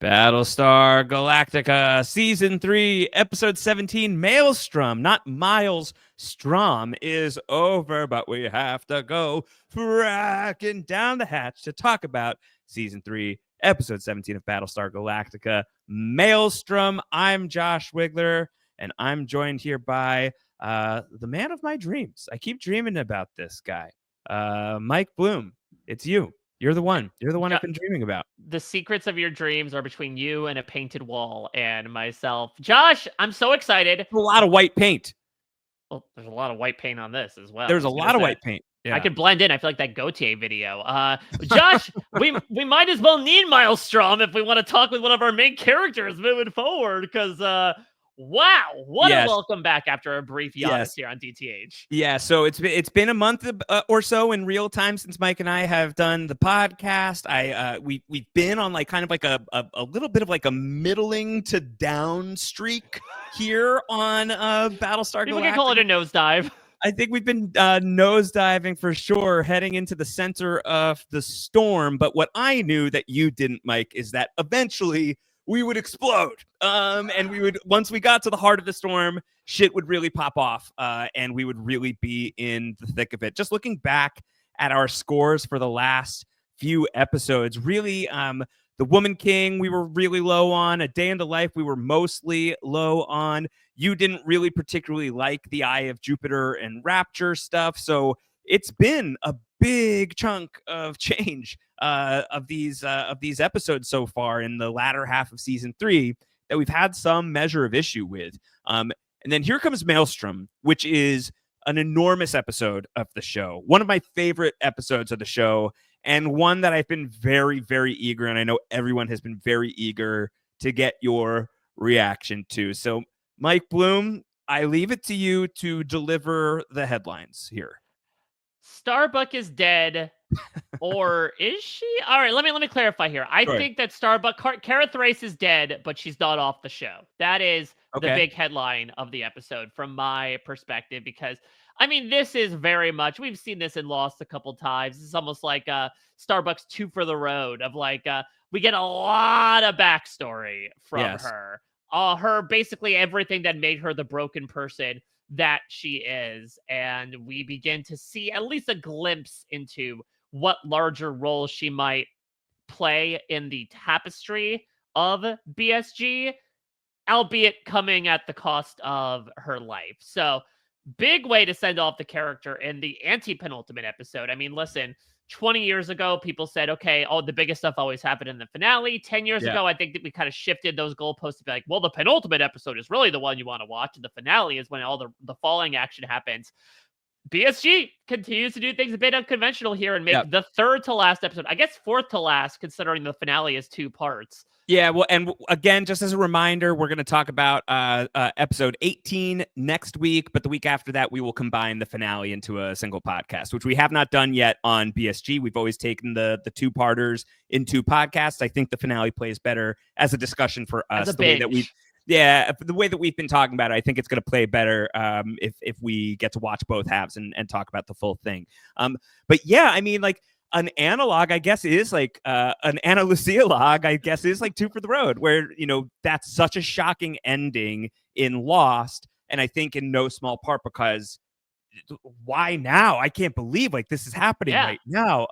Battlestar Galactica, Season 3, Episode 17, Maelstrom, not Miles Strom, is over, but we have to go fracking down the hatch to talk about Season 3, Episode 17 of Battlestar Galactica, Maelstrom. I'm Josh Wigler, and I'm joined here by the man of my dreams. I keep dreaming about this guy, Mike Bloom. It's you. You're the one. You're the one Jo- I've been dreaming about. the secrets of your dreams are between you and a painted wall and myself. Josh, I'm so excited. A lot of white paint. Well, there's a lot of white paint on this as well. There's I a was gonna lot of say. white paint. I Yeah. could blend in. I feel like that Gautier video. Josh, we might as well need Maelstrom if we want to talk with one of our main characters moving forward. Because wow, what a Yes. welcome back after a brief hiatus Yes. here on DTH. Yeah. So it's been a month or so in real time since Mike and I have done the podcast. We've been on like kind of like a little bit of like a middling to down streak here on Battlestar People Galactica. can call it a nosedive. I think we've been nosediving for sure, heading into the center of the storm. But what I knew that you didn't, Mike, is that eventually we would explode. And we would, once we got to the heart of the storm, shit would really pop off, and we would really be in the thick of it. Just looking back at our scores for the last few episodes, really, the Woman King, we were really low on. A Day in the Life, we were mostly low on. You didn't really particularly like the Eye of Jupiter and Rapture stuff. So it's been a big chunk of change of these episodes so far in the latter half of season 3 that we've had some measure of issue with. And then here comes Maelstrom, which is an enormous episode of the show. One of my favorite episodes of the show, and one that I've been very, very eager, and I know everyone has been very eager to get your reaction to. So Mike Bloom, I leave it to you to deliver the headlines here. Starbuck is dead, or is she? All right, let me clarify here. I think that Starbuck, Kara Thrace is dead, but she's not off the show. That is the big headline of the episode from my perspective, because I mean, this is very much, we've seen this in Lost a couple times. It's almost like Starbucks 2 for the road of like, we get a lot of backstory from her. Her basically everything that made her the broken person that she is. And we begin to see at least a glimpse into what larger role she might play in the tapestry of BSG, albeit coming at the cost of her life. So, big way to send off the character in the anti-penultimate episode. I mean, listen, 20 years ago, people said, okay, the biggest stuff always happened in the finale. 10 years ago, I think that we kind of shifted those goalposts to be like, well, the penultimate episode is really the one you want to watch. And the finale is when all the falling action happens. BSG continues to do things a bit unconventional here and make the third to last episode, I guess fourth to last, considering the finale is 2 parts. Yeah, well, and again, just as a reminder, we're going to talk about episode 18 next week, but the week after that, we will combine the finale into a single podcast, which we have not done yet on BSG. We've always taken the 2-parters in 2 podcasts. I think the finale plays better as a discussion for us. As a binge. The way that we've been talking about it, I think it's going to play better if we get to watch both halves and talk about the full thing. But yeah, I mean, like, an analog, I guess, is like an Ana Lucia log, I guess, is like 2 for the road, where, you know, that's such a shocking ending in Lost. And I think in no small part because why now? I can't believe like this is happening right now.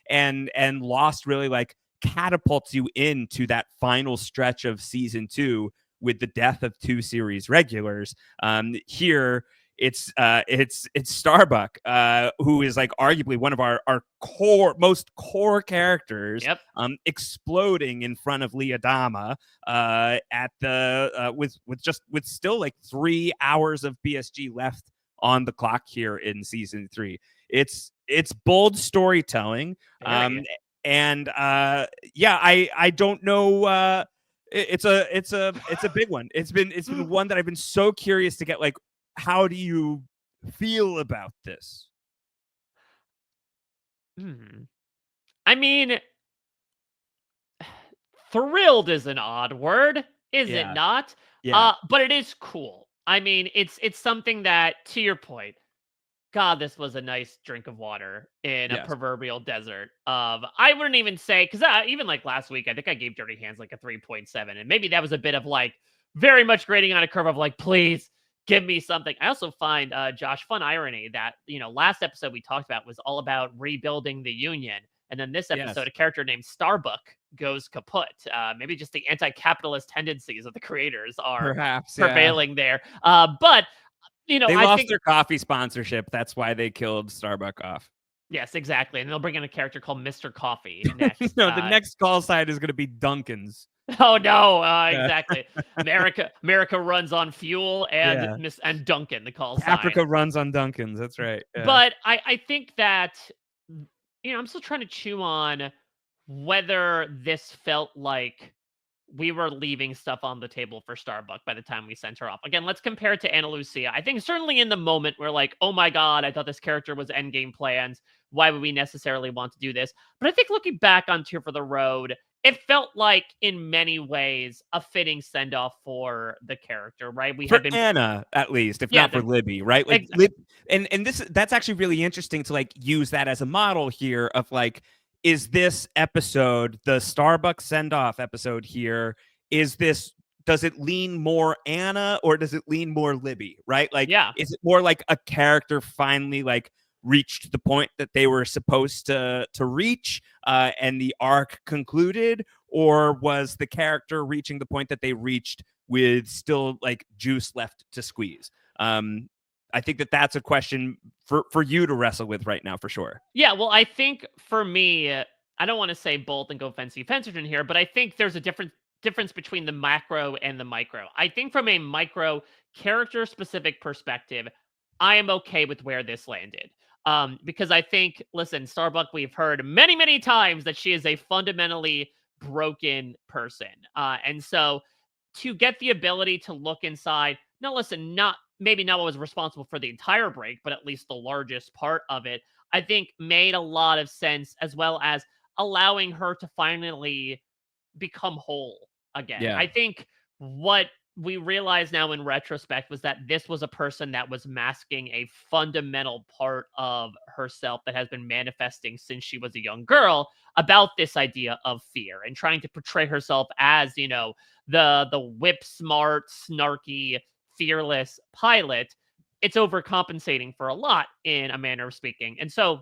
And Lost really like catapults you into that final stretch of season 2 with the death of 2 series regulars. Here, it's Starbuck, who is like arguably one of our most core characters, exploding in front of Leah Dama at the with still like 3 hours of BSG left on the clock here in season 3. It's bold storytelling, and I don't know. It's a big one. It's been one that I've been so curious to get like. How do you feel about this? I mean, thrilled is an odd word, is it not? Yeah. But it is cool. I mean, it's something that, to your point, God, this was a nice drink of water in a proverbial desert. I wouldn't even say, because even like last week, I think I gave Dirty Hands like a 3.7, and maybe that was a bit of like very much grading on a curve of like, please give me something. I also find, Josh, fun irony that, last episode we talked about was all about rebuilding the Union. And then this episode, a character named Starbuck goes kaput. Maybe just the anti-capitalist tendencies of the creators are prevailing there. But they lost their coffee sponsorship. That's why they killed Starbuck off. Yes, exactly. And they'll bring in a character called Mr. Coffee next. No, the next call sign is going to be Dunkin's. Oh no, exactly. America runs on fuel and Dunkin', the call sign. Africa runs on Dunkin's. That's right. Yeah. But I think that I'm still trying to chew on whether this felt like we were leaving stuff on the table for Starbuck by the time we sent her off. Again, let's compare it to Ana Lucia. I think certainly in the moment we're like, oh my God, I thought this character was endgame plans. Why would we necessarily want to do this? But I think looking back on Tear for the Road, it felt like in many ways a fitting send-off for the character, right? We had been Anna, at least, if not for Libby, right? Like and that's actually really interesting to like use that as a model here of like, is this episode, the Starbucks send-off episode here, does it lean more Anna or does it lean more Libby, right? Like, is it more like a character finally like reached the point that they were supposed to reach and the arc concluded, or was the character reaching the point that they reached with still like juice left to squeeze? I think that's a question for you to wrestle with right now, for sure. Yeah, well, I think for me, I don't want to say both and go fancy Fencerton here, but I think there's a difference between the macro and the micro. I think from a micro character-specific perspective, I am okay with where this landed. Because I think, listen, Starbuck, we've heard many, many times that she is a fundamentally broken person. And so to get the ability to look inside, now listen, maybe not what was responsible for the entire break, but at least the largest part of it, I think made a lot of sense, as well as allowing her to finally become whole again. Yeah. I think what we realize now in retrospect was that this was a person that was masking a fundamental part of herself that has been manifesting since she was a young girl about this idea of fear and trying to portray herself as, the whip smart, snarky, fearless pilot. It's overcompensating for a lot in a manner of speaking. And so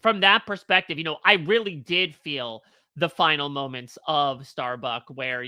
from that perspective, I really did feel the final moments of Starbuck where,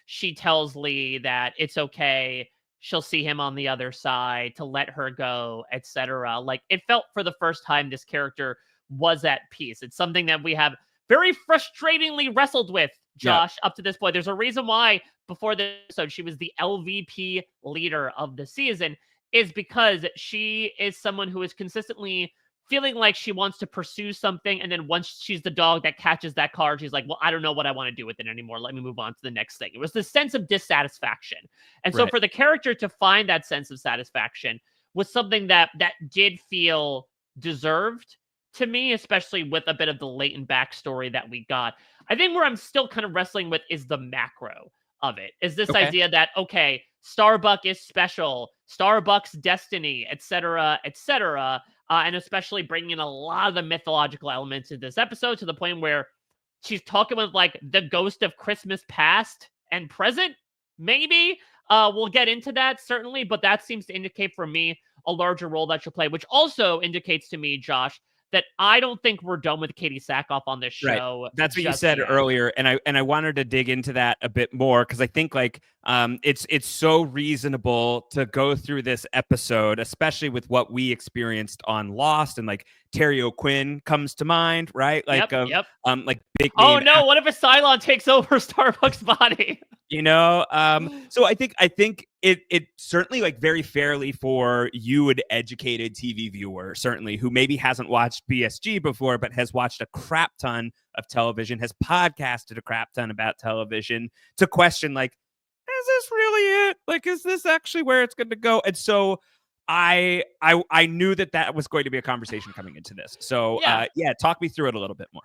she tells Lee that it's okay. She'll see him on the other side, to let her go, etc. Like, it felt for the first time this character was at peace. It's something that we have very frustratingly wrestled with, Josh, up to this point. There's a reason why before this episode, she was the LVP leader of the season, is because she is someone who is consistently feeling like she wants to pursue something, and then once she's the dog that catches that card, she's like, well, I don't know what I want to do with it anymore. Let me move on to the next thing. It was the sense of dissatisfaction. And so for the character to find that sense of satisfaction was something that did feel deserved to me, especially with a bit of the latent backstory that we got. I think where I'm still kind of wrestling with is the macro of it. Is this idea that, okay, Starbuck is special, Starbuck's destiny, etc., etc., and especially bringing in a lot of the mythological elements in this episode to the point where she's talking with like the ghost of Christmas past and present, maybe. We'll get into that, certainly, but that seems to indicate for me a larger role that she'll play, which also indicates to me, Josh, that I don't think we're done with Katie Sackhoff on this show. Right. That's what you said earlier, and I wanted to dig into that a bit more because I think like it's so reasonable to go through this episode, especially with what we experienced on Lost, and like Terry O'Quinn comes to mind, right? Like like big. Oh no! What if a Cylon takes over Starbuck's body? So I think it certainly like very fairly for you, an educated TV viewer, certainly who maybe hasn't watched BSG before, but has watched a crap ton of television, has podcasted a crap ton about television, to question like, is this really it? Like, is this actually where it's going to go? And so I knew that was going to be a conversation coming into this. So talk me through it a little bit more.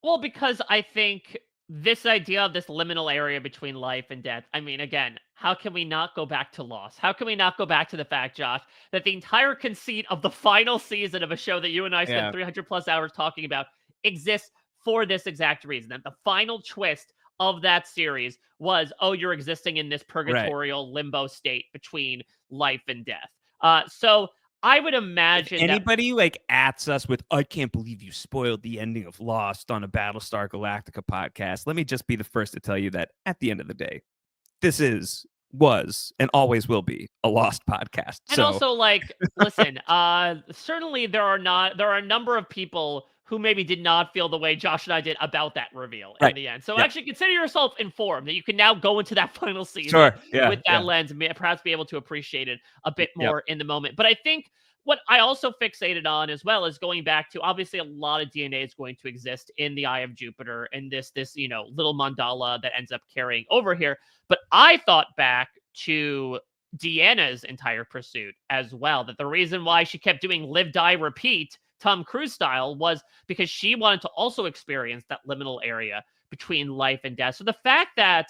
Well, because I think this idea of this liminal area between life and death. I mean, again, how can we not go back to Lost? How can we not go back to the fact, Josh, that the entire conceit of the final season of a show that you and I spent 300 plus hours talking about exists for this exact reason? That the final twist of that series was, oh, you're existing in this purgatorial limbo state between life and death. So I would imagine if anybody like ats us with, I can't believe you spoiled the ending of Lost on a Battlestar Galactica podcast. Let me just be the first to tell you that at the end of the day, this was and always will be a Lost podcast. And also, like, listen, certainly there are a number of people who maybe did not feel the way Josh and I did about that reveal in the end. So actually consider yourself informed that you can now go into that final season with that lens and perhaps be able to appreciate it a bit more in the moment. But I think what I also fixated on as well is going back to, obviously, a lot of DNA is going to exist in the Eye of Jupiter and this little mandala that ends up carrying over here. But I thought back to Deanna's entire pursuit as well, that the reason why she kept doing live, die, repeat Tom Cruise style was because she wanted to also experience that liminal area between life and death. So the fact that,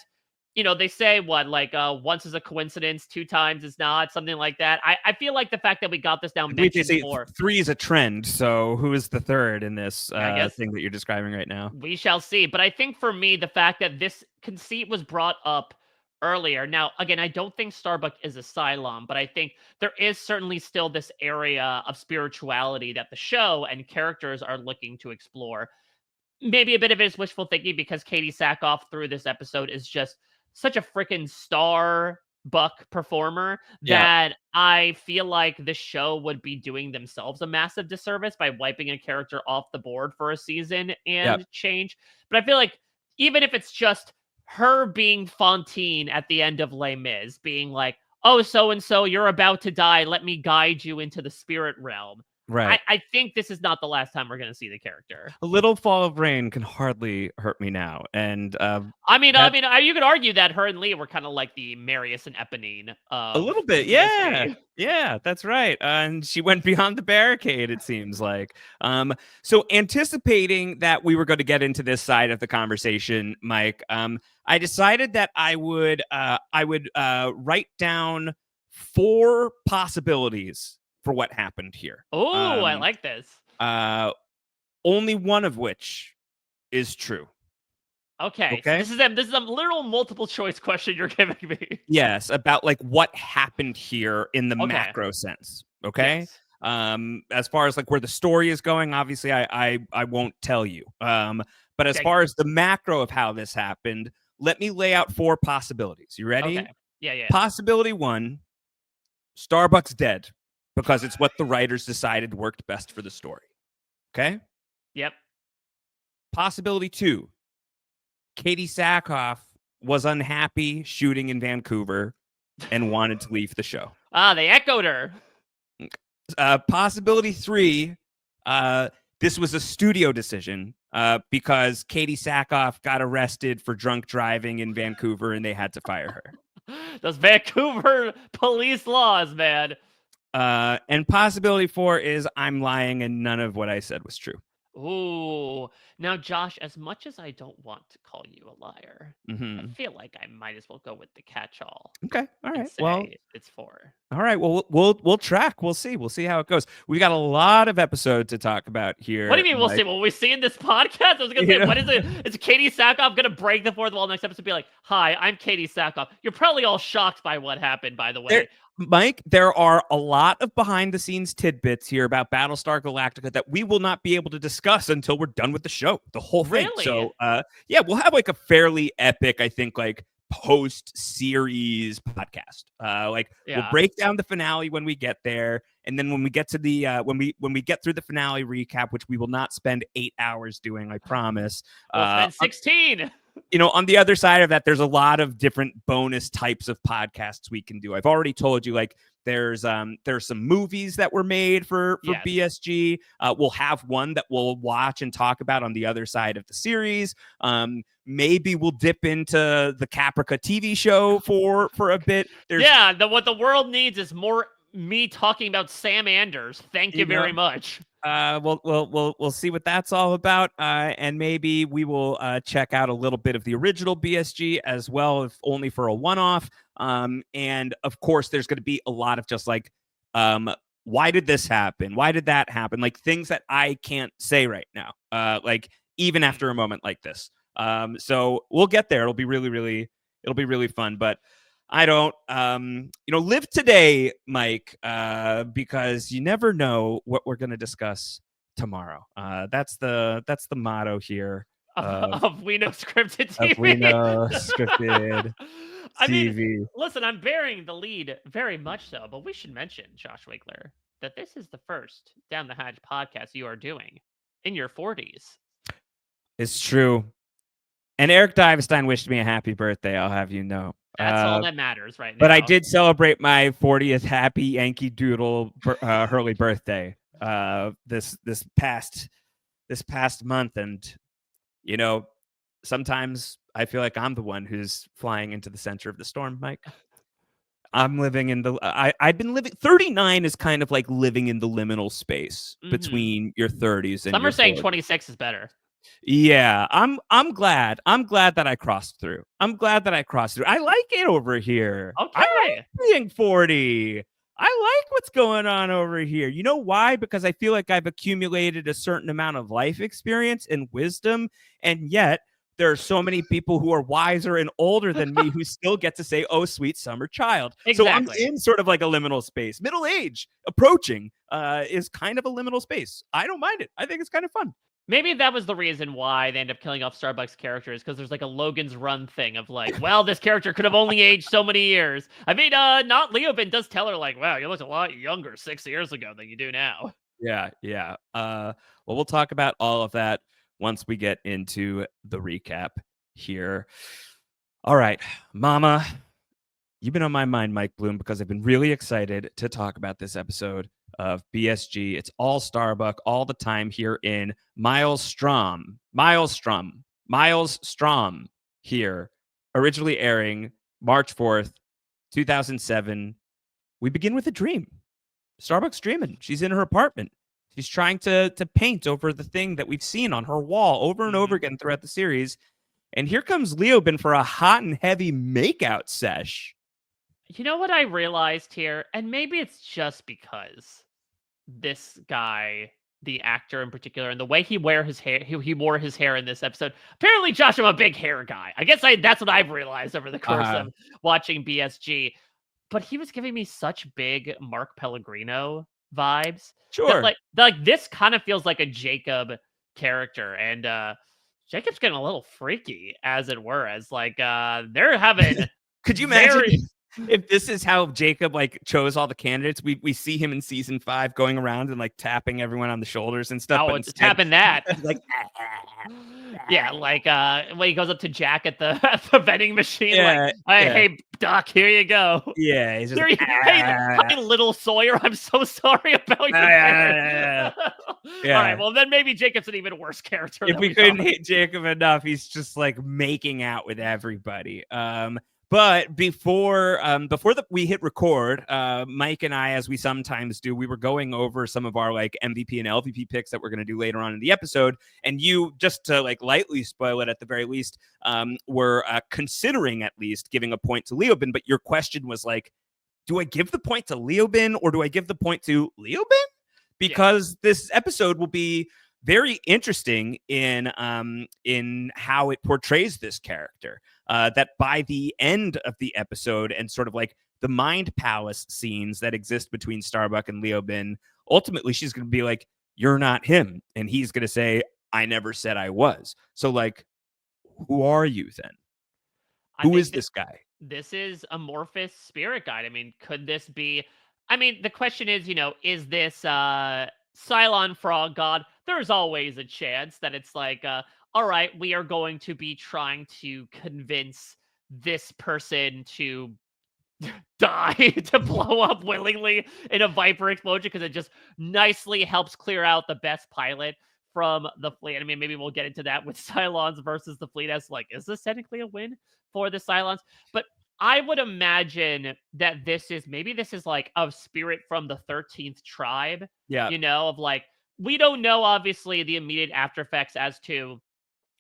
they say once is a coincidence, 2 times is not, something like that. I feel like the fact that we got this down mentioned before. 3 is a trend. So who is the third in this thing that you're describing right now? We shall see. But I think for me, the fact that this conceit was brought up earlier. Now, again, I don't think Starbuck is a Cylon, but I think there is certainly still this area of spirituality that the show and characters are looking to explore. Maybe a bit of it is wishful thinking because Katie Sackhoff through this episode is just such a freaking Starbuck performer that I feel like the show would be doing themselves a massive disservice by wiping a character off the board for a season and change. But I feel like even if it's just her being Fontaine at the end of Les Mis, being like, oh, so-and-so, you're about to die. Let me guide you into the spirit realm. Right. I think this is not the last time we're going to see the character. A little fall of rain can hardly hurt me now. And I mean, you could argue that her and Lee were kind of like the Marius and Eponine. A little bit, yeah. Yeah, that's right. And she went beyond the barricade, it seems like. So anticipating that we were going to get into this side of the conversation, Mike, I decided that I would write down 4 possibilities for what happened here. Oh, I like this. Only one of which is true. Okay. So this is a literal multiple choice question you're giving me. Yes, about like what happened here in the macro sense. Okay. Yes. As far as like where the story is going, obviously I won't tell you. But as far as the macro of how this happened, let me lay out 4 possibilities. You ready? Okay. Yeah. Possibility 1, Starbuck's dead because it's what the writers decided worked best for the story. Okay? Yep. Possibility 2, Katie Sackhoff was unhappy shooting in Vancouver and wanted to leave the show. They echoed her. Possibility 3, this was a studio decision because Katie Sackhoff got arrested for drunk driving in Vancouver and they had to fire her. Those Vancouver police laws, man. And possibility 4 is I'm lying and none of what I said was true. Ooh. Now, Josh, as much as I don't want to call you a liar, I feel like I might as well go with the catch-all. Okay. All right. Well, it's 4. All right. Well, we'll track. We'll see. We'll see how it goes. We got a lot of episode to talk about here. What do you mean we'll see? Will we see in this podcast? I was going to say, what is it? Is Katie Sackhoff going to break the fourth wall next episode and be like, hi, I'm Katie Sackhoff? You're probably all shocked by what happened, by the way. Mike, there are a lot of behind-the-scenes tidbits here about Battlestar Galactica that we will not be able to discuss until we're done with the show, the whole thing. Really? So, we'll have like a fairly epic, I think, like post-series podcast. We'll break down the finale when we get there, and then when we get to the when we get through the finale recap, which we will not spend 8 hours doing, I promise. We'll spend 16. On the other side of that, there's a lot of different bonus types of podcasts we can do. I've already told you, like, there's some movies that were made for BSG. We'll have one that we'll watch and talk about on the other side of the series. Maybe we'll dip into the Caprica TV show for a bit. What the world needs is more me talking about Sam Anders. Thank you very much. We'll see what that's all about, and maybe we will check out a little bit of the original BSG as well, if only for a one-off. And of course, there's going to be a lot of just like, why did this happen? Why did that happen? Like things that I can't say right now. Like even after a moment like this. So we'll get there. It'll be really fun. But I don't, live today, Mike, because you never know what we're going to discuss tomorrow. That's the motto here of We Know Scripted TV. Of We Know Scripted TV. I mean, listen, I'm bearing the lead very much so, but we should mention, Josh Wigler, that this is the first Down the Hatch podcast you are doing in your 40s. It's true. And Eric Divestein wished me a happy birthday, I'll have you know. That's all that matters right now. But I did celebrate my 40th Happy Yankee Doodle Hurley birthday this past month, and sometimes I feel like I'm the one who's flying into the center of the storm, Mike. I'm living in the I've been living 39 is kind of like living in the liminal space between your 30s and some are saying 40s. 26 is better. Yeah, I'm glad that I crossed through. I like it over here. Okay. I like being 40. I like what's going on over here. You know why? Because I feel like I've accumulated a certain amount of life experience and wisdom, and yet there are so many people who are wiser and older than me who still get to say, "Oh, sweet summer child." Exactly. So I'm in sort of like a liminal space. Middle age approaching is kind of a liminal space. I don't mind it. I think it's kind of fun. Maybe that was the reason why they end up killing off Starbuck's characters, because there's like a Logan's Run thing of like, well, this character could have only aged so many years. I mean, not Leoben does tell her like, wow, you looked a lot younger 6 years ago than you do now. Yeah. Well, we'll talk about all of that once we get into the recap here. All right, Mama, you've been on my mind, Mike Bloom, because I've been really excited to talk about this episode of BSG. It's all Starbuck all the time here in Maelstrom here, originally airing March 4th, 2007. We begin with a dream. Starbuck's dreaming. She's in her apartment. She's trying to paint over the thing that we've seen on her wall over and over again throughout the series. And here comes Leoben for a hot and heavy makeout sesh. You know what I realized here? And maybe it's just because this guy, the actor in particular, and the way he wore his hair in this episode. Apparently, Josh, I'm a big hair guy. I guess that's what I've realized over the course of watching BSG. But he was giving me such big Mark Pellegrino vibes. Sure. Like this kind of feels like a Jacob character. And Jacob's getting a little freaky, as it were, as like they're having could you imagine if this is how Jacob like chose all the candidates? We see him in season 5 going around and like tapping everyone on the shoulders and stuff. Oh, it's tapping that. Like yeah, like when he goes up to Jack at the vending machine, hey Doc, here you go. Yeah, he's just hey, little Sawyer, I'm so sorry about your yeah. All right, well then maybe Jacob's an even worse character. If we couldn't hit Jacob enough, he's just like making out with everybody. But before we hit record, Mike and I, as we sometimes do, we were going over some of our like MVP and LVP picks that we're going to do later on in the episode. And you, just to like lightly spoil it at the very least, were considering at least giving a point to Leoben. But your question was like, do I give the point to Leoben or do I give the point to Leoben? Because this episode will be very interesting in how it portrays this character. That by the end of the episode and sort of like the mind palace scenes that exist between Starbuck and Leoben, ultimately she's going to be like, "You're not him," and he's going to say, "I never said I was." So like, who are you then? Who is this guy? This is Amorphous Spirit Guide. I mean, could this be? I mean, the question is, is this Cylon Frog God? There's always a chance that it's like, all right, we are going to be trying to convince this person to die, to blow up willingly in a Viper explosion, because it just nicely helps clear out the best pilot from the fleet. I mean, maybe we'll get into that with Cylons versus the fleet as like, is this technically a win for the Cylons? But I would imagine that this is like a spirit from the 13th tribe, Yeah. of like, we don't know obviously the immediate after effects as to,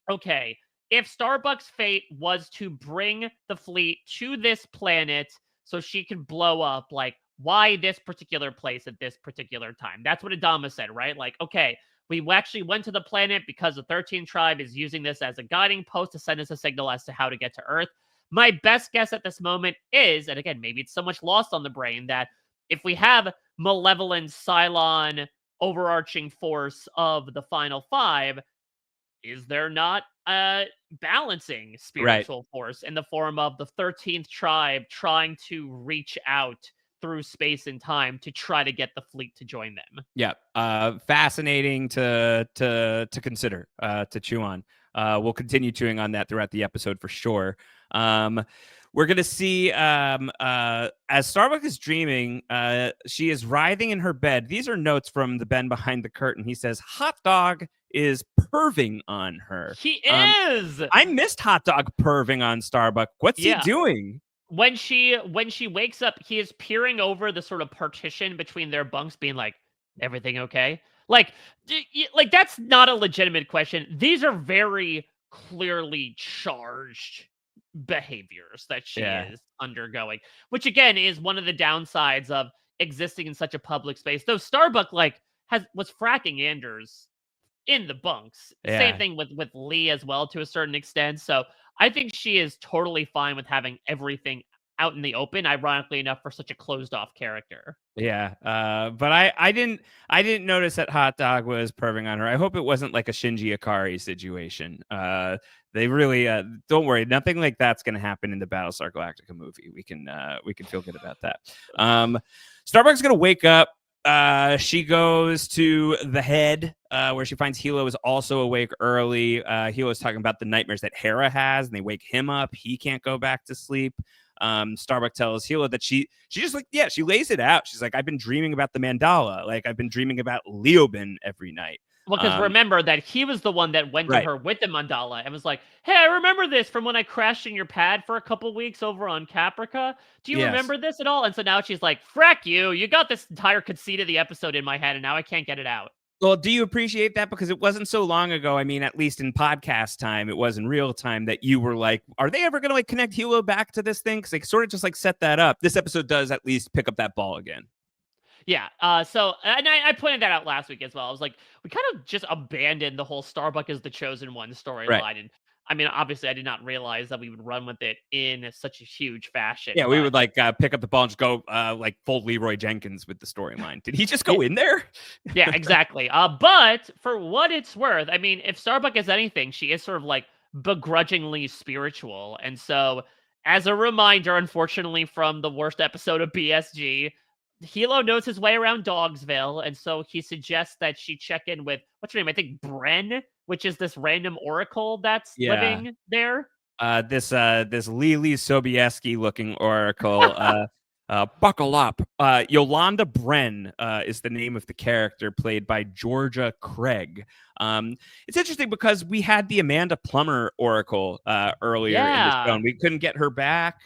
okay, if Starbuck's fate was to bring the fleet to this planet so she could blow up, like, why this particular place at this particular time? That's what Adama said, right? Like, okay, we actually went to the planet because the 13th tribe is using this as a guiding post to send us a signal as to how to get to Earth. My best guess at this moment is, and again, maybe it's so much lost on the brain, that if we have malevolent Cylon overarching force of the final five, is there not a balancing Right. spiritual force in the form of the 13th tribe trying to reach out through space and time to try to get the fleet to join them? Yeah. Fascinating to consider, to chew on. We'll continue chewing on that throughout the episode for sure. We're gonna see as Starbuck is dreaming, she is writhing in her bed. These are notes from the Ben behind the curtain. He says, "Hot dog is perving on her." He is. I missed Hot dog perving on Starbuck. What's he doing? When she wakes up, he is peering over the sort of partition between their bunks, being like, "Everything okay?" Like, that's not a legitimate question. These are very clearly charged behaviors that she is undergoing, which again is one of the downsides of existing in such a public space. Though Starbuck was fracking Anders in the bunks. Same thing with Lee as well to a certain extent. So I think she is totally fine with having everything out in the open, ironically enough, for such a closed off character. Yeah. But I didn't notice that Hot Dog was perving on her. I hope it wasn't like a Shinji Ikari situation. They really don't worry, nothing like that's gonna happen in the Battlestar Galactica movie. We can feel good about that. Starbuck's gonna wake up. She goes to the head, where she finds Hilo is also awake early. Hilo is talking about the nightmares that Hera has, and they wake him up. He can't go back to sleep. Starbuck tells Hilo that she just she lays it out. She's like, I've been dreaming about the mandala. Like, I've been dreaming about Leoben every night. Well, because remember that he was the one that went to her with the mandala and was like, "Hey, I remember this from when I crashed in your pad for a couple weeks over on Caprica. Do you remember this at all?" And so now she's like, "Frack you! You got this entire conceit of the episode in my head, and now I can't get it out." Well, do you appreciate that? Because it wasn't so long ago. I mean, at least in podcast time, it was in real time that you were like, "Are they ever going to like connect Hilo back to this thing?" Because they sort of just like set that up. This episode does at least pick up that ball again. Yeah. So, and I pointed that out last week as well. I was like, we kind of just abandoned the whole Starbuck as the chosen one storyline. And I mean, obviously, I did not realize that we would run with it in such a huge fashion. Yeah, we would like pick up the ball and just go like full Leroy Jenkins with the storyline. Did he just go in there? Yeah, exactly. But for what it's worth, I mean, if Starbuck is anything, she is sort of like begrudgingly spiritual. And so, as a reminder, unfortunately, from the worst episode of BSG, Hilo knows his way around Dogsville, and so he suggests that she check in with, what's her name? I think Bren, which is this random oracle that's living there. This Lily Sobieski looking oracle. Buckle up. Yolanda Bren is the name of the character, played by Georgia Craig. It's interesting because we had the Amanda Plummer oracle earlier in the show, and we couldn't get her back.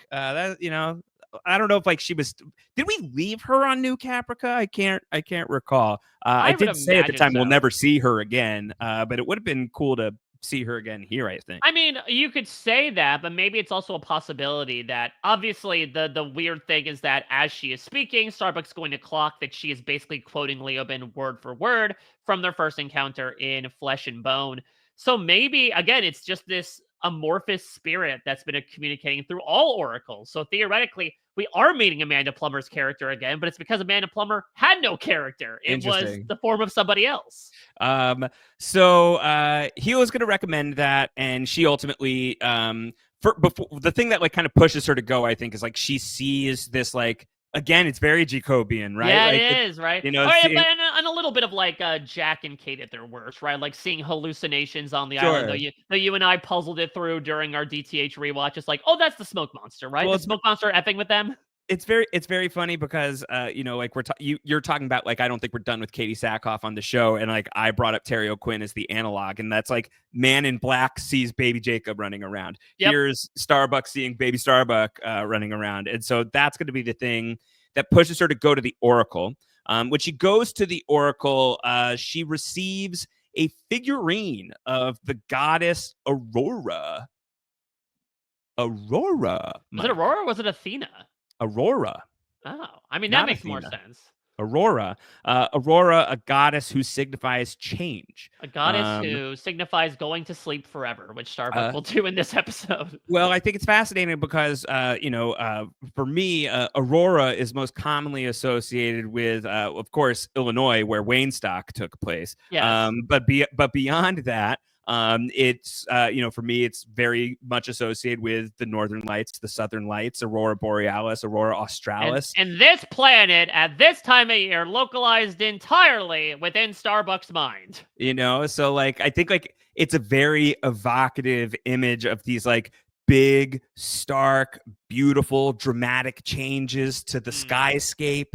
I don't know if like she was. Did we leave her on New Caprica? I can't recall. I did say at the time we'll never see her again, but it would have been cool to see her again here, I think. I mean, you could say that, but maybe it's also a possibility that obviously the weird thing is that as she is speaking, Starbuck's going to clock that she is basically quoting Leoben word for word from their first encounter in Flesh and Bone. So maybe, again, it's just this amorphous spirit that's been communicating through all oracles. So theoretically, we are meeting Amanda Plummer's character again, but it's because Amanda Plummer had no character. It was the form of somebody else. So Hilo's going to recommend that, and she ultimately, before the thing that like kind of pushes her to go, I think, is like she sees this like. Again, it's very Jacobian, right? Yeah, like, it is, right? You know, and a little bit of like Jack and Kate at their worst, right? Like seeing hallucinations on the island. Though you and I puzzled it through during our DTH rewatch. It's like, oh, that's the smoke monster, right? Well, the smoke monster effing with them. it's very funny because like you're talking about like I don't think we're done with Katie Sackhoff on the show, and like I brought up Terry O'Quinn as the analog, and that's like Man in Black sees Baby Jacob running around. Yep. Here's Starbuck seeing Baby Starbuck running around, and so that's going to be the thing that pushes her to go to the Oracle. When she goes to the Oracle, she receives a figurine of the goddess Aurora. Aurora. Was it Aurora or was it Athena? Aurora. Oh, I mean, that makes more sense. Aurora. Aurora, a goddess who signifies change. A goddess who signifies going to sleep forever, which Starbuck will do in this episode. Well, I think it's fascinating because, for me, Aurora is most commonly associated with, of course, Illinois, where Waynestock took place. Yes. But beyond that, it's for me, it's very much associated with the Northern Lights, the Southern Lights, Aurora Borealis, Aurora Australis. And this planet at this time of year localized entirely within Starbuck's mind. So like I think like it's a very evocative image of these like big, stark, beautiful, dramatic changes to the skyscape.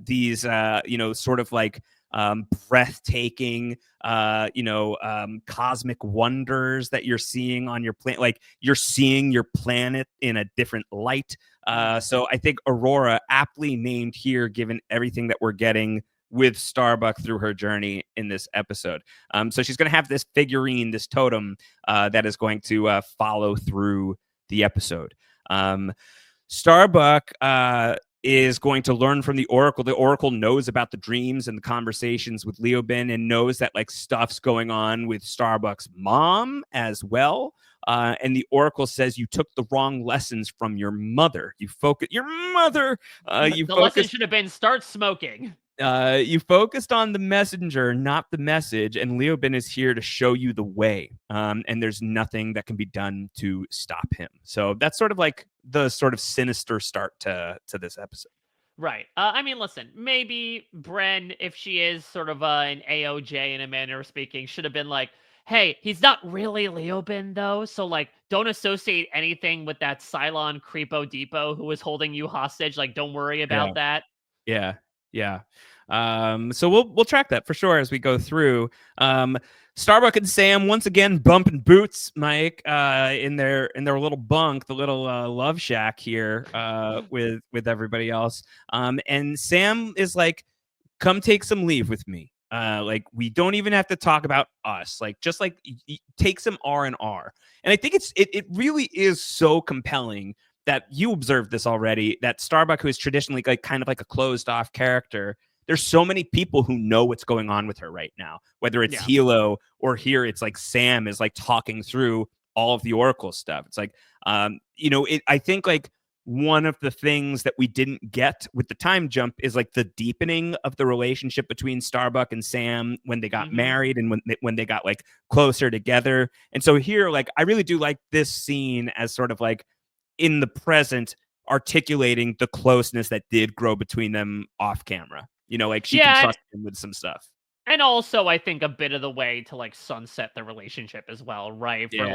These sort of like breathtaking cosmic wonders that you're seeing on your planet. Like you're seeing your planet in a different light. So I think Aurora, aptly named here, given everything that we're getting with Starbuck through her journey in this episode. So she's going to have this figurine, this totem that is going to follow through the episode. Starbuck is going to learn from the Oracle. The Oracle knows about the dreams and the conversations with Leoben and knows that like stuff's going on with Starbuck's mom as well. And the Oracle says you took the wrong lessons from your mother. Your mother. The lesson should have been start smoking. You focused on the messenger, not the message, and Leoben is here to show you the way. And there's nothing that can be done to stop him. So that's sort of like the sort of sinister start to this episode. Right. I mean, listen, maybe Bren, if she is sort of an AOJ in a manner of speaking, should have been like, hey, he's not really Leoben, though. So, like, don't associate anything with that Cylon Creepo Depot who was holding you hostage. Like, don't worry about that. Yeah. So we'll track that for sure as we go through. Starbuck and Sam once again bumping boots, Mike, in their little bunk, the little love shack here with everybody else. And Sam is like, come take some leave with me. Like we don't even have to talk about us. Like just like take some R&R. And I think it really is so compelling that you observed this already, that Starbuck, who is traditionally like kind of like a closed off character, there's so many people who know what's going on with her right now, whether it's Hilo or here it's like Sam is like talking through all of the Oracle stuff. It's like, I think like one of the things that we didn't get with the time jump is like the deepening of the relationship between Starbuck and Sam when they got married and when they got like closer together. And so here, like, I really do like this scene as sort of like in the present articulating the closeness that did grow between them off camera. Like she can trust him with some stuff. And also, I think a bit of the way to like sunset the relationship as well, right? For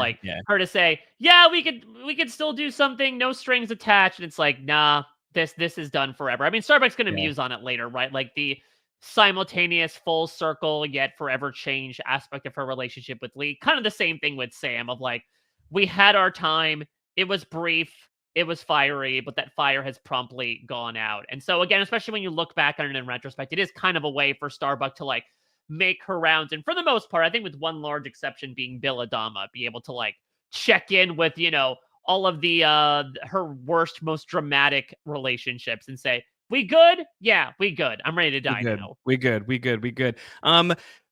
her to say, yeah, we could still do something, no strings attached. And it's like, nah, this is done forever. I mean, Starbuck's going to muse on it later, right? Like the simultaneous full circle yet forever change aspect of her relationship with Lee. Kind of the same thing with Sam of like, we had our time. It was brief. It was fiery, but that fire has promptly gone out. And so again, especially when you look back on it in retrospect, it is kind of a way for Starbuck to like make her rounds. And for the most part, I think with one large exception being Bill Adama, be able to like check in with, all of the her worst, most dramatic relationships and say, we good? Yeah, we good. I'm ready to die now. We good.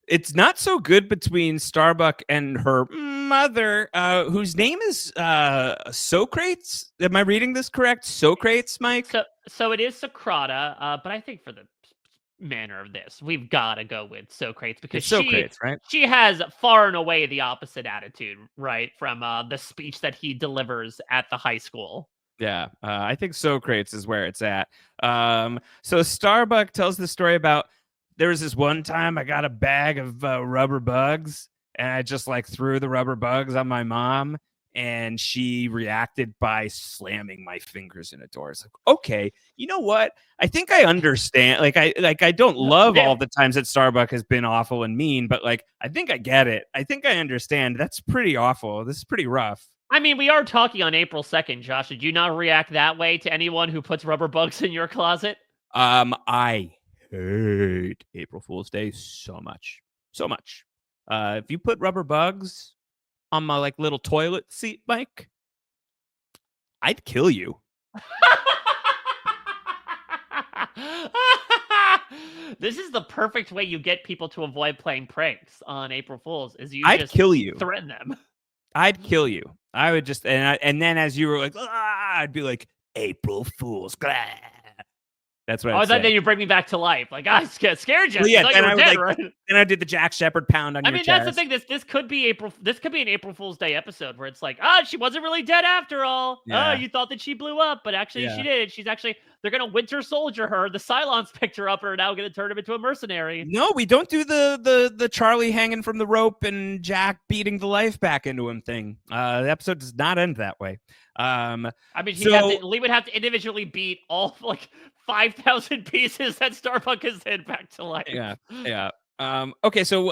It's not so good between Starbuck and her mother, whose name is Socrates. Am I reading this correct? Socrates, Mike? So it is Socrata, but I think for the manner of this, we've got to go with Socrates because right? She has far and away the opposite attitude, right, from the speech that he delivers at the high school. Yeah, I think Socrates is where it's at. So Starbuck tells the story about there was this one time I got a bag of rubber bugs and I just like threw the rubber bugs on my mom and she reacted by slamming my fingers in a door. It's like, okay, you know what? I think I understand. I don't love all the times that Starbuck has been awful and mean, but like, I think I get it. I think I understand. That's pretty awful. This is pretty rough. I mean, we are talking on April 2nd, Josh. Did you not react that way to anyone who puts rubber bugs in your closet? I hate April Fool's Day so much. So much. If you put rubber bugs on my like little toilet seat, Mike, I'd kill you. This is the perfect way you get people to avoid playing pranks on April Fools. Is you I'd just kill you. Threaten them. I'd kill you. I would just and then as you were like, I'd be like, April Fools. Blah. That's what I'd say. Then you bring me back to life. Like, I scared you. Well, yeah, then I dead, like, right? Then I did the Jack Shepherd pound on your chest. That's the thing. This could be This could be an April Fool's Day episode where it's like, she wasn't really dead after all. Yeah. You thought that she blew up, but actually she did. She's actually, they're gonna Winter Soldier her. The Cylons picked her up and are now gonna turn him into a mercenary. No, we don't do the Charlie hanging from the rope and Jack beating the life back into him thing. The episode does not end that way. I mean, Lee would have to individually beat all like 5,000 pieces that Starbuck has hit back to life. Yeah. Okay, so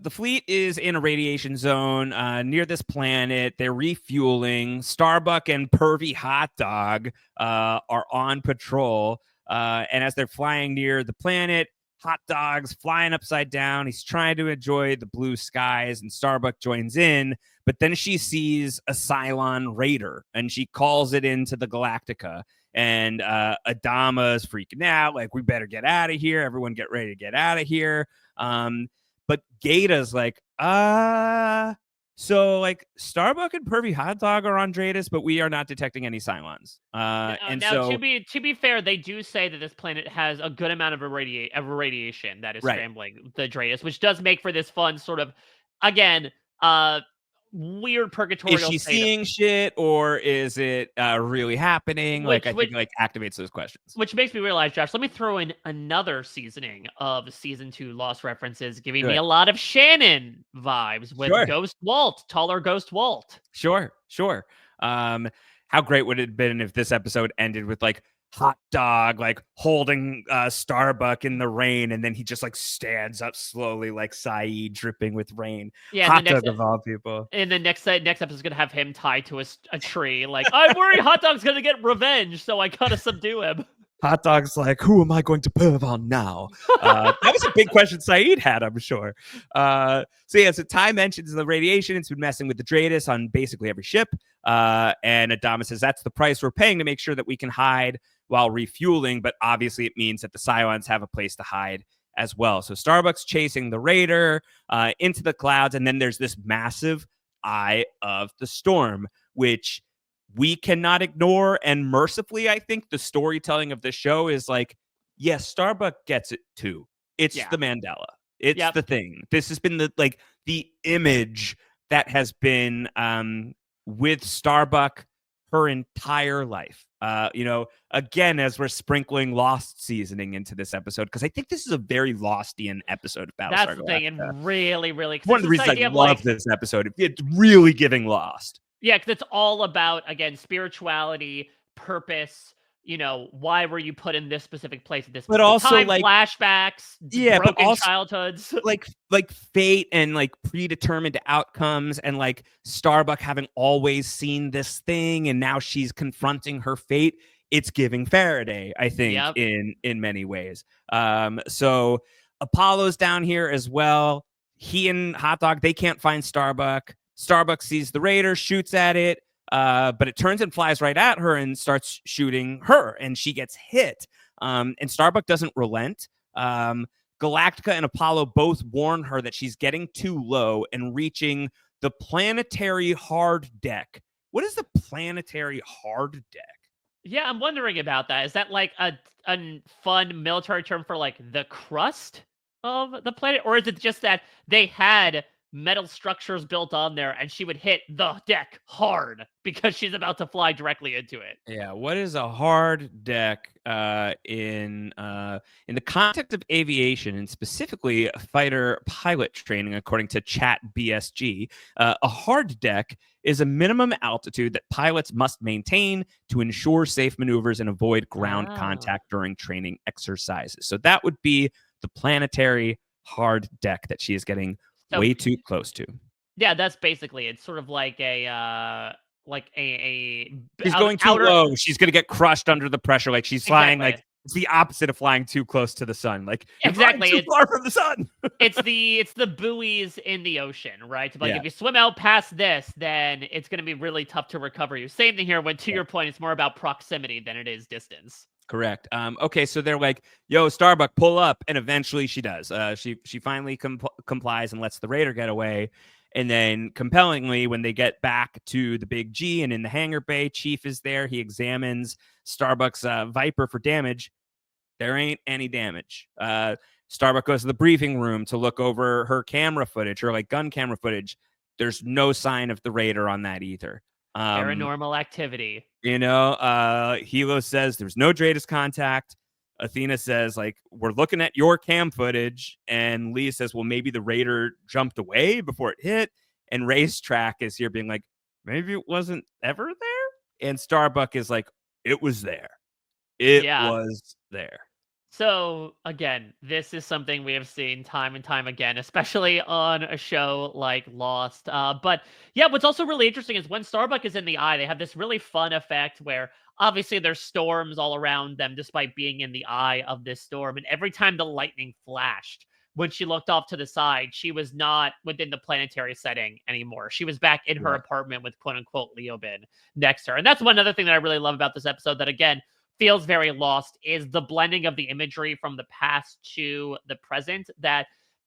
the fleet is in a radiation zone near this planet. They're refueling. Starbuck and Pervy Hot Dog are on patrol. And as they're flying near the planet, Hot Dog's flying upside down. He's trying to enjoy the blue skies, and Starbuck joins in. But then she sees a Cylon Raider, and she calls it into the Galactica. And Adama is freaking out, like, we better get out of here. Everyone get ready to get out of here. But Gata's like, so like Starbuck and Pervy Hot Dog are on Dratus, but we are not detecting any Cylons. To be fair, they do say that this planet has a good amount of irradiation that is scrambling the Dratus, which does make for this fun sort of, again, weird purgatorial. Is she seeing shit, or is it really happening? I think activates those questions. Which makes me realize, Josh, let me throw in another seasoning of season 2 Lost references, giving me a lot of Shannon vibes with Ghost Walt, taller Ghost Walt. Sure. How great would it have been if this episode ended with like Hot Dog like holding Starbuck in the rain, and then he just like stands up slowly like Saeed dripping with rain. Hot Dog of all people. And the next episode is gonna have him tied to a tree. Like, I'm worried Hot Dog's gonna get revenge, so I gotta subdue him. Hot Dog's like, who am I going to perv on now? That was a big question Saeed had, I'm sure. So Ty mentions the radiation. It's been messing with the Dratus on basically every ship. And Adama says that's the price we're paying to make sure that we can hide while refueling. But obviously it means that the Cylons have a place to hide as well. So Starbuck's chasing the Raider into the clouds. And then there's this massive eye of the storm, which we cannot ignore. And mercifully, I think the storytelling of the show is like, yes, Starbuck gets it too. It's the Mandela. It's the thing. This has been the image that has been with Starbuck her entire life. Again, as we're sprinkling Lost seasoning into this episode, because I think this is a very Lostian episode of Battlestar Galactica. That's the thing, and really, really. One of the reasons I love this episode. It's really giving Lost. Yeah, because it's all about, again, spirituality, purpose. Why were you put in this specific place at this but also time? Like flashbacks, broken but also, childhoods, like fate and like predetermined outcomes, and like Starbuck having always seen this thing, and now she's confronting her fate. It's giving Faraday, I think, in many ways. So Apollo's down here as well. He and Hot Dog, they can't find Starbuck. Starbuck sees the Raider, shoots at it. But it turns and flies right at her and starts shooting her, and she gets hit. And Starbuck doesn't relent. Galactica and Apollo both warn her that she's getting too low and reaching the planetary hard deck. What is the planetary hard deck? Yeah, I'm wondering about that. Is that like a fun military term for like the crust of the planet? Or is it just that they had metal structures built on there, and she would hit the deck hard because she's about to fly directly into it. Yeah, what is a hard deck in the context of aviation and specifically fighter pilot training, according to Chat BSG? A hard deck is a minimum altitude that pilots must maintain to ensure safe maneuvers and avoid ground contact during training exercises. So that would be the planetary hard deck that she is getting way too close to. Yeah, that's basically it's sort of like a she's going too low. She's going to get crushed under the pressure. Like she's flying like it's the opposite of flying too close to the sun. Like exactly too far from the sun. it's the buoys in the ocean, right? Like if you swim out past this, then it's going to be really tough to recover you. Same thing here. When to your point, it's more about proximity than it is distance. Correct. Okay, so they're like, "Yo, Starbuck, pull up," and eventually she does. She finally complies and lets the Raider get away. And then, compellingly, when they get back to the Big G and in the hangar bay, Chief is there. He examines Starbuck's Viper for damage. There ain't any damage. Starbuck goes to the briefing room to look over her camera footage, her like gun camera footage. There's no sign of the Raider on that either. Paranormal activity. Hilo says there's no Dratus contact. Athena says, like, we're looking at your cam footage. And Lee says, well, maybe the Raider jumped away before it hit. And Racetrack is here being like, maybe it wasn't ever there. And Starbuck is like, it was there. It was there. So, again, this is something we have seen time and time again, especially on a show like Lost. But, yeah, what's also really interesting is when Starbuck is in the eye, they have this really fun effect where obviously there's storms all around them despite being in the eye of this storm. And every time the lightning flashed, when she looked off to the side, she was not within the planetary setting anymore. She was back in her apartment with quote-unquote Leoben next to her. And that's one other thing that I really love about this episode that, again, feels very Lost is the blending of the imagery from the past to the present that,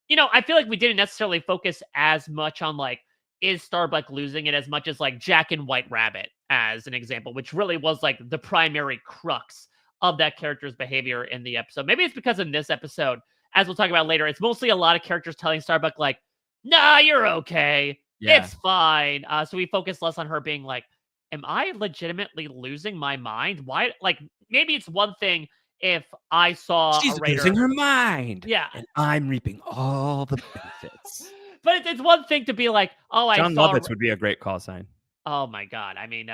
I feel like we didn't necessarily focus as much on like, is Starbuck losing it as much as like Jack and White Rabbit as an example, which really was like the primary crux of that character's behavior in the episode. Maybe it's because in this episode, as we'll talk about later, it's mostly a lot of characters telling Starbuck like, nah, you're okay. Yeah. It's fine. So we focus less on her being like, am I legitimately losing my mind? Why? Like, maybe it's one thing if I saw she's a Raider losing her mind. Yeah. And I'm reaping all the benefits. But it's one thing to be like, oh, John Lovitz would be a great call sign. Oh my God. I mean,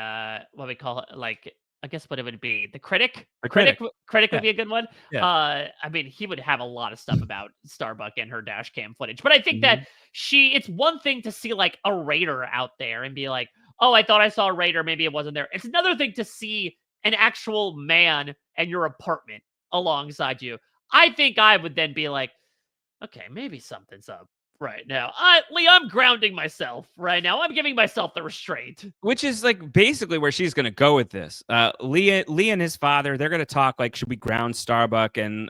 what we call it, like, I guess what it would be. The critic? Critic would be a good one. Yeah. I mean, he would have a lot of stuff about Starbuck and her dash cam footage. But I think that it's one thing to see like a Raider out there and be like, oh, I thought I saw a Raider. Maybe it wasn't there. It's another thing to see an actual man in your apartment alongside you. I think I would then be like, okay, maybe something's up right now. Lee, I'm grounding myself right now. I'm giving myself the restraint. Which is like basically where she's going to go with this. Lee and his father, they're going to talk like, should we ground Starbuck? And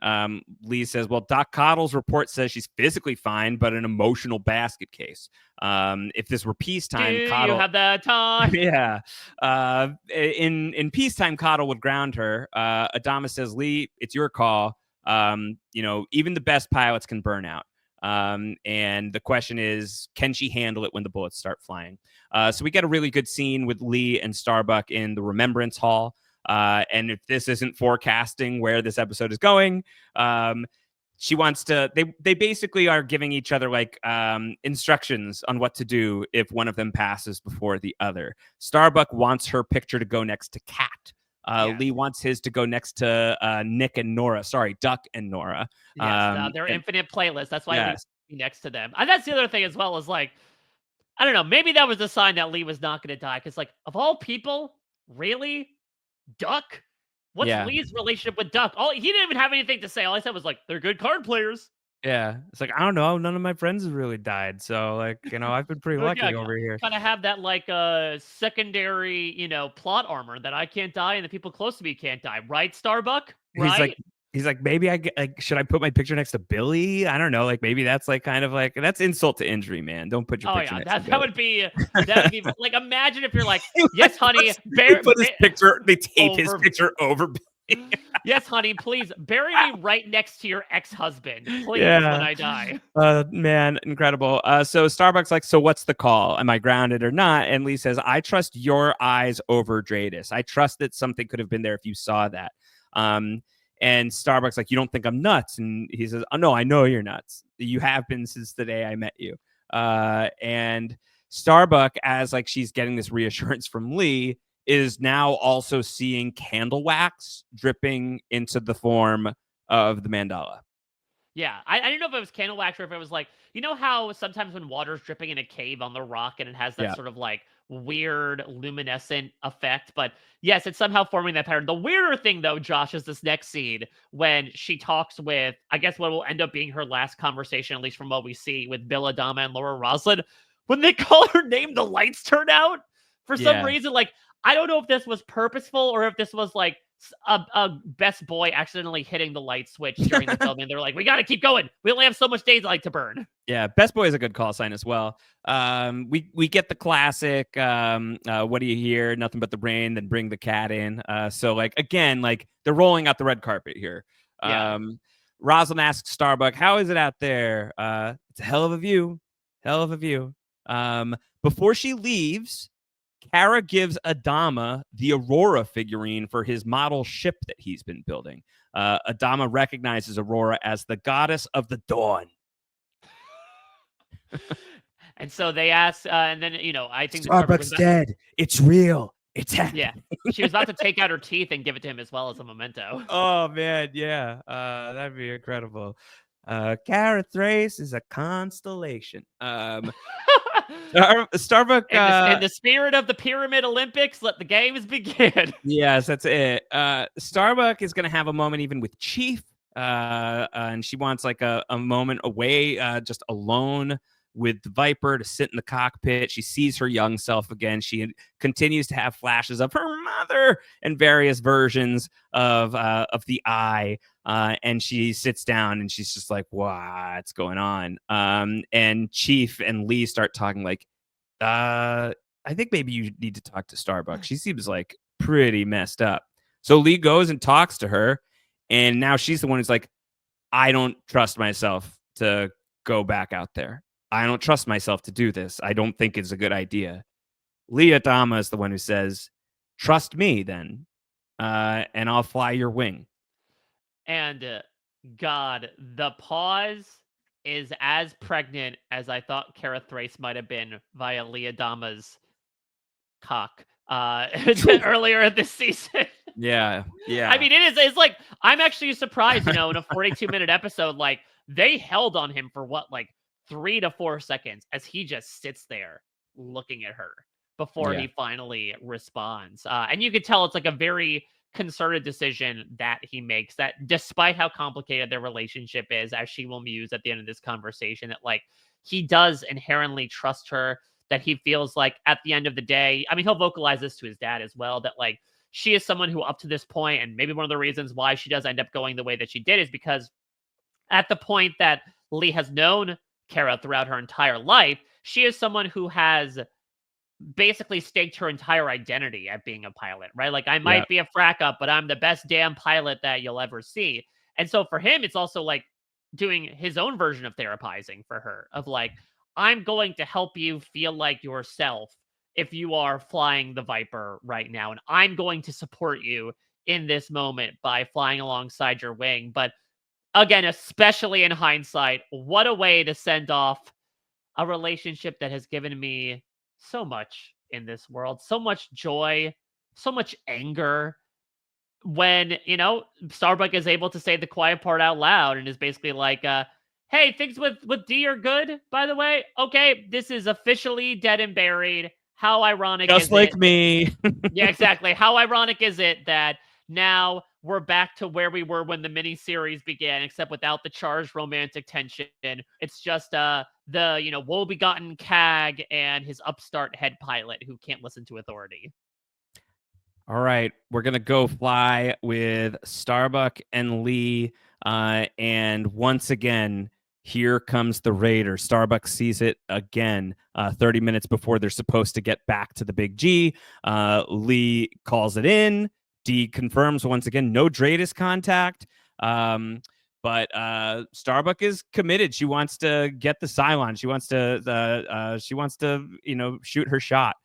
Lee says, well, Doc Cottle's report says she's physically fine, but an emotional basket case. If this were peacetime, Do Cottle... you have the time? Yeah. In peacetime, Cottle would ground her. Adama says, Lee, it's your call. Even the best pilots can burn out. And the question is, can she handle it when the bullets start flying? So we get a really good scene with Lee and Starbuck in the Remembrance Hall. And if this isn't forecasting where this episode is going, she wants to, they basically are giving each other like instructions on what to do if one of them passes before the other. Starbuck wants her picture to go next to Kat. Lee wants his to go next to Nick and Nora. Sorry, Duck and Nora. Yes, their infinite playlist. That's why Lee's next to them. And that's the other thing as well is like, I don't know, maybe that was a sign that Lee was not going to die. Because like, of all people, really? Duck? What's Lee's relationship with Duck? He didn't even have anything to say. All I said was like, they're good card players. Yeah. It's like, I don't know. None of my friends have really died. So like, I've been pretty lucky over here. Kind of have that like secondary, plot armor that I can't die and the people close to me can't die. Right, Starbuck? Right? He's like, maybe should I put my picture next to Billy? I don't know. Like maybe that's like kind of like, that's insult to injury, man. Don't put your picture next to Billy. That would be like, imagine if you're like, yes, honey. They put his picture, they tape his picture over Billy. Yes, honey, please bury me right next to your ex-husband, please, when I die. Man, incredible. So Starbuck's like, so what's the call? Am I grounded or not? And Lee says, I trust your eyes over Dratus. I trust that something could have been there if you saw that. And Starbuck's like, you don't think I'm nuts? And he says, oh, no, I know you're nuts. You have been since the day I met you. And Starbuck, as like she's getting this reassurance from Lee, is now also seeing candle wax dripping into the form of the mandala. Yeah, I didn't know if it was candle wax or if it was like, you know how sometimes when water's dripping in a cave on the rock and it has that sort of like weird luminescent effect. But yes, it's somehow forming that pattern. The weirder thing though, Josh, is this next scene when she talks with, I guess what will end up being her last conversation, at least from what we see, with Bill Adama and Laura Roslin. When they call her name, the lights turn out for some reason. Like, I don't know if this was purposeful or if this was like a best boy accidentally hitting the light switch during the film, and they're like, we got to keep going. We only have so much daylight to burn. Yeah, best boy is a good call sign as well. We get the classic, what do you hear? Nothing but the rain, then bring the cat in. So like, again, like they're rolling out the red carpet here. Rosalind asks Starbuck, how is it out there? It's a hell of a view. Hell of a view. Before she leaves, Kara gives Adama the Aurora figurine for his model ship that he's been building. Adama recognizes Aurora as the goddess of the dawn. And so they ask, and then, I think Starbuck's dead. It's real. It's happening. Yeah, she was about to take out her teeth and give it to him as well as a memento. Oh, man, yeah. That'd be incredible. Kara Thrace is a constellation. Starbuck, in the spirit of the Pyramid Olympics, let the games begin. Yes, that's it. Starbuck is going to have a moment even with Chief, and she wants like a moment away, just alone with the Viper to sit in the cockpit. She sees her young self again. She continues to have flashes of her mother and various versions of the Eye. And she sits down and she's just like, what's going on? And Chief and Lee start talking like, I think maybe you need to talk to Starbuck. She seems like pretty messed up. So Lee goes and talks to her. And now she's the one who's like, I don't trust myself to go back out there. I don't trust myself to do this. I don't think it's a good idea. Lee Adama is the one who says, trust me then, and I'll fly your wing. And God, the pause is as pregnant as I thought Kara Thrace might have been via Lee Adama's cock earlier this season. Yeah. I mean, it's like, I'm actually surprised, in a 42-minute episode, like, they held on him for what, like, 3 to 4 seconds as he just sits there looking at her before he finally responds. And you could tell it's like a very concerted decision that he makes, that despite how complicated their relationship is, as she will muse at the end of this conversation, that like he does inherently trust her, that he feels like at the end of the day, I mean, he'll vocalize this to his dad as well, that like she is someone who up to this point, and maybe one of the reasons why she does end up going the way that she did is because at the point that Lee has known Kara throughout her entire life, she is someone who has basically staked her entire identity at being a pilot, right? Like, I might be a frack up, but I'm the best damn pilot that you'll ever see. And so for him, it's also like doing his own version of therapizing for her, of like, I'm going to help you feel like yourself if you are flying the Viper right now. And I'm going to support you in this moment by flying alongside your wing. But again, especially in hindsight, what a way to send off a relationship that has given me so much in this world, so much joy, so much anger. When, Starbuck is able to say the quiet part out loud and is basically like, hey, things with D are good, by the way. Okay, this is officially dead and buried. How ironic is it? Just like me. Yeah, exactly. How ironic is it that now we're back to where we were when the miniseries began, except without the charged romantic tension. It's just the woe-begotten CAG and his upstart head pilot who can't listen to authority. All right, we're going to go fly with Starbuck and Lee. And once again, here comes the Raider. Starbuck sees it again 30 minutes before they're supposed to get back to the Big G. Lee calls it in, Dee confirms once again no Dratus contact. But Starbuck is committed. She wants to get the Cylon. She wants to shoot her shot.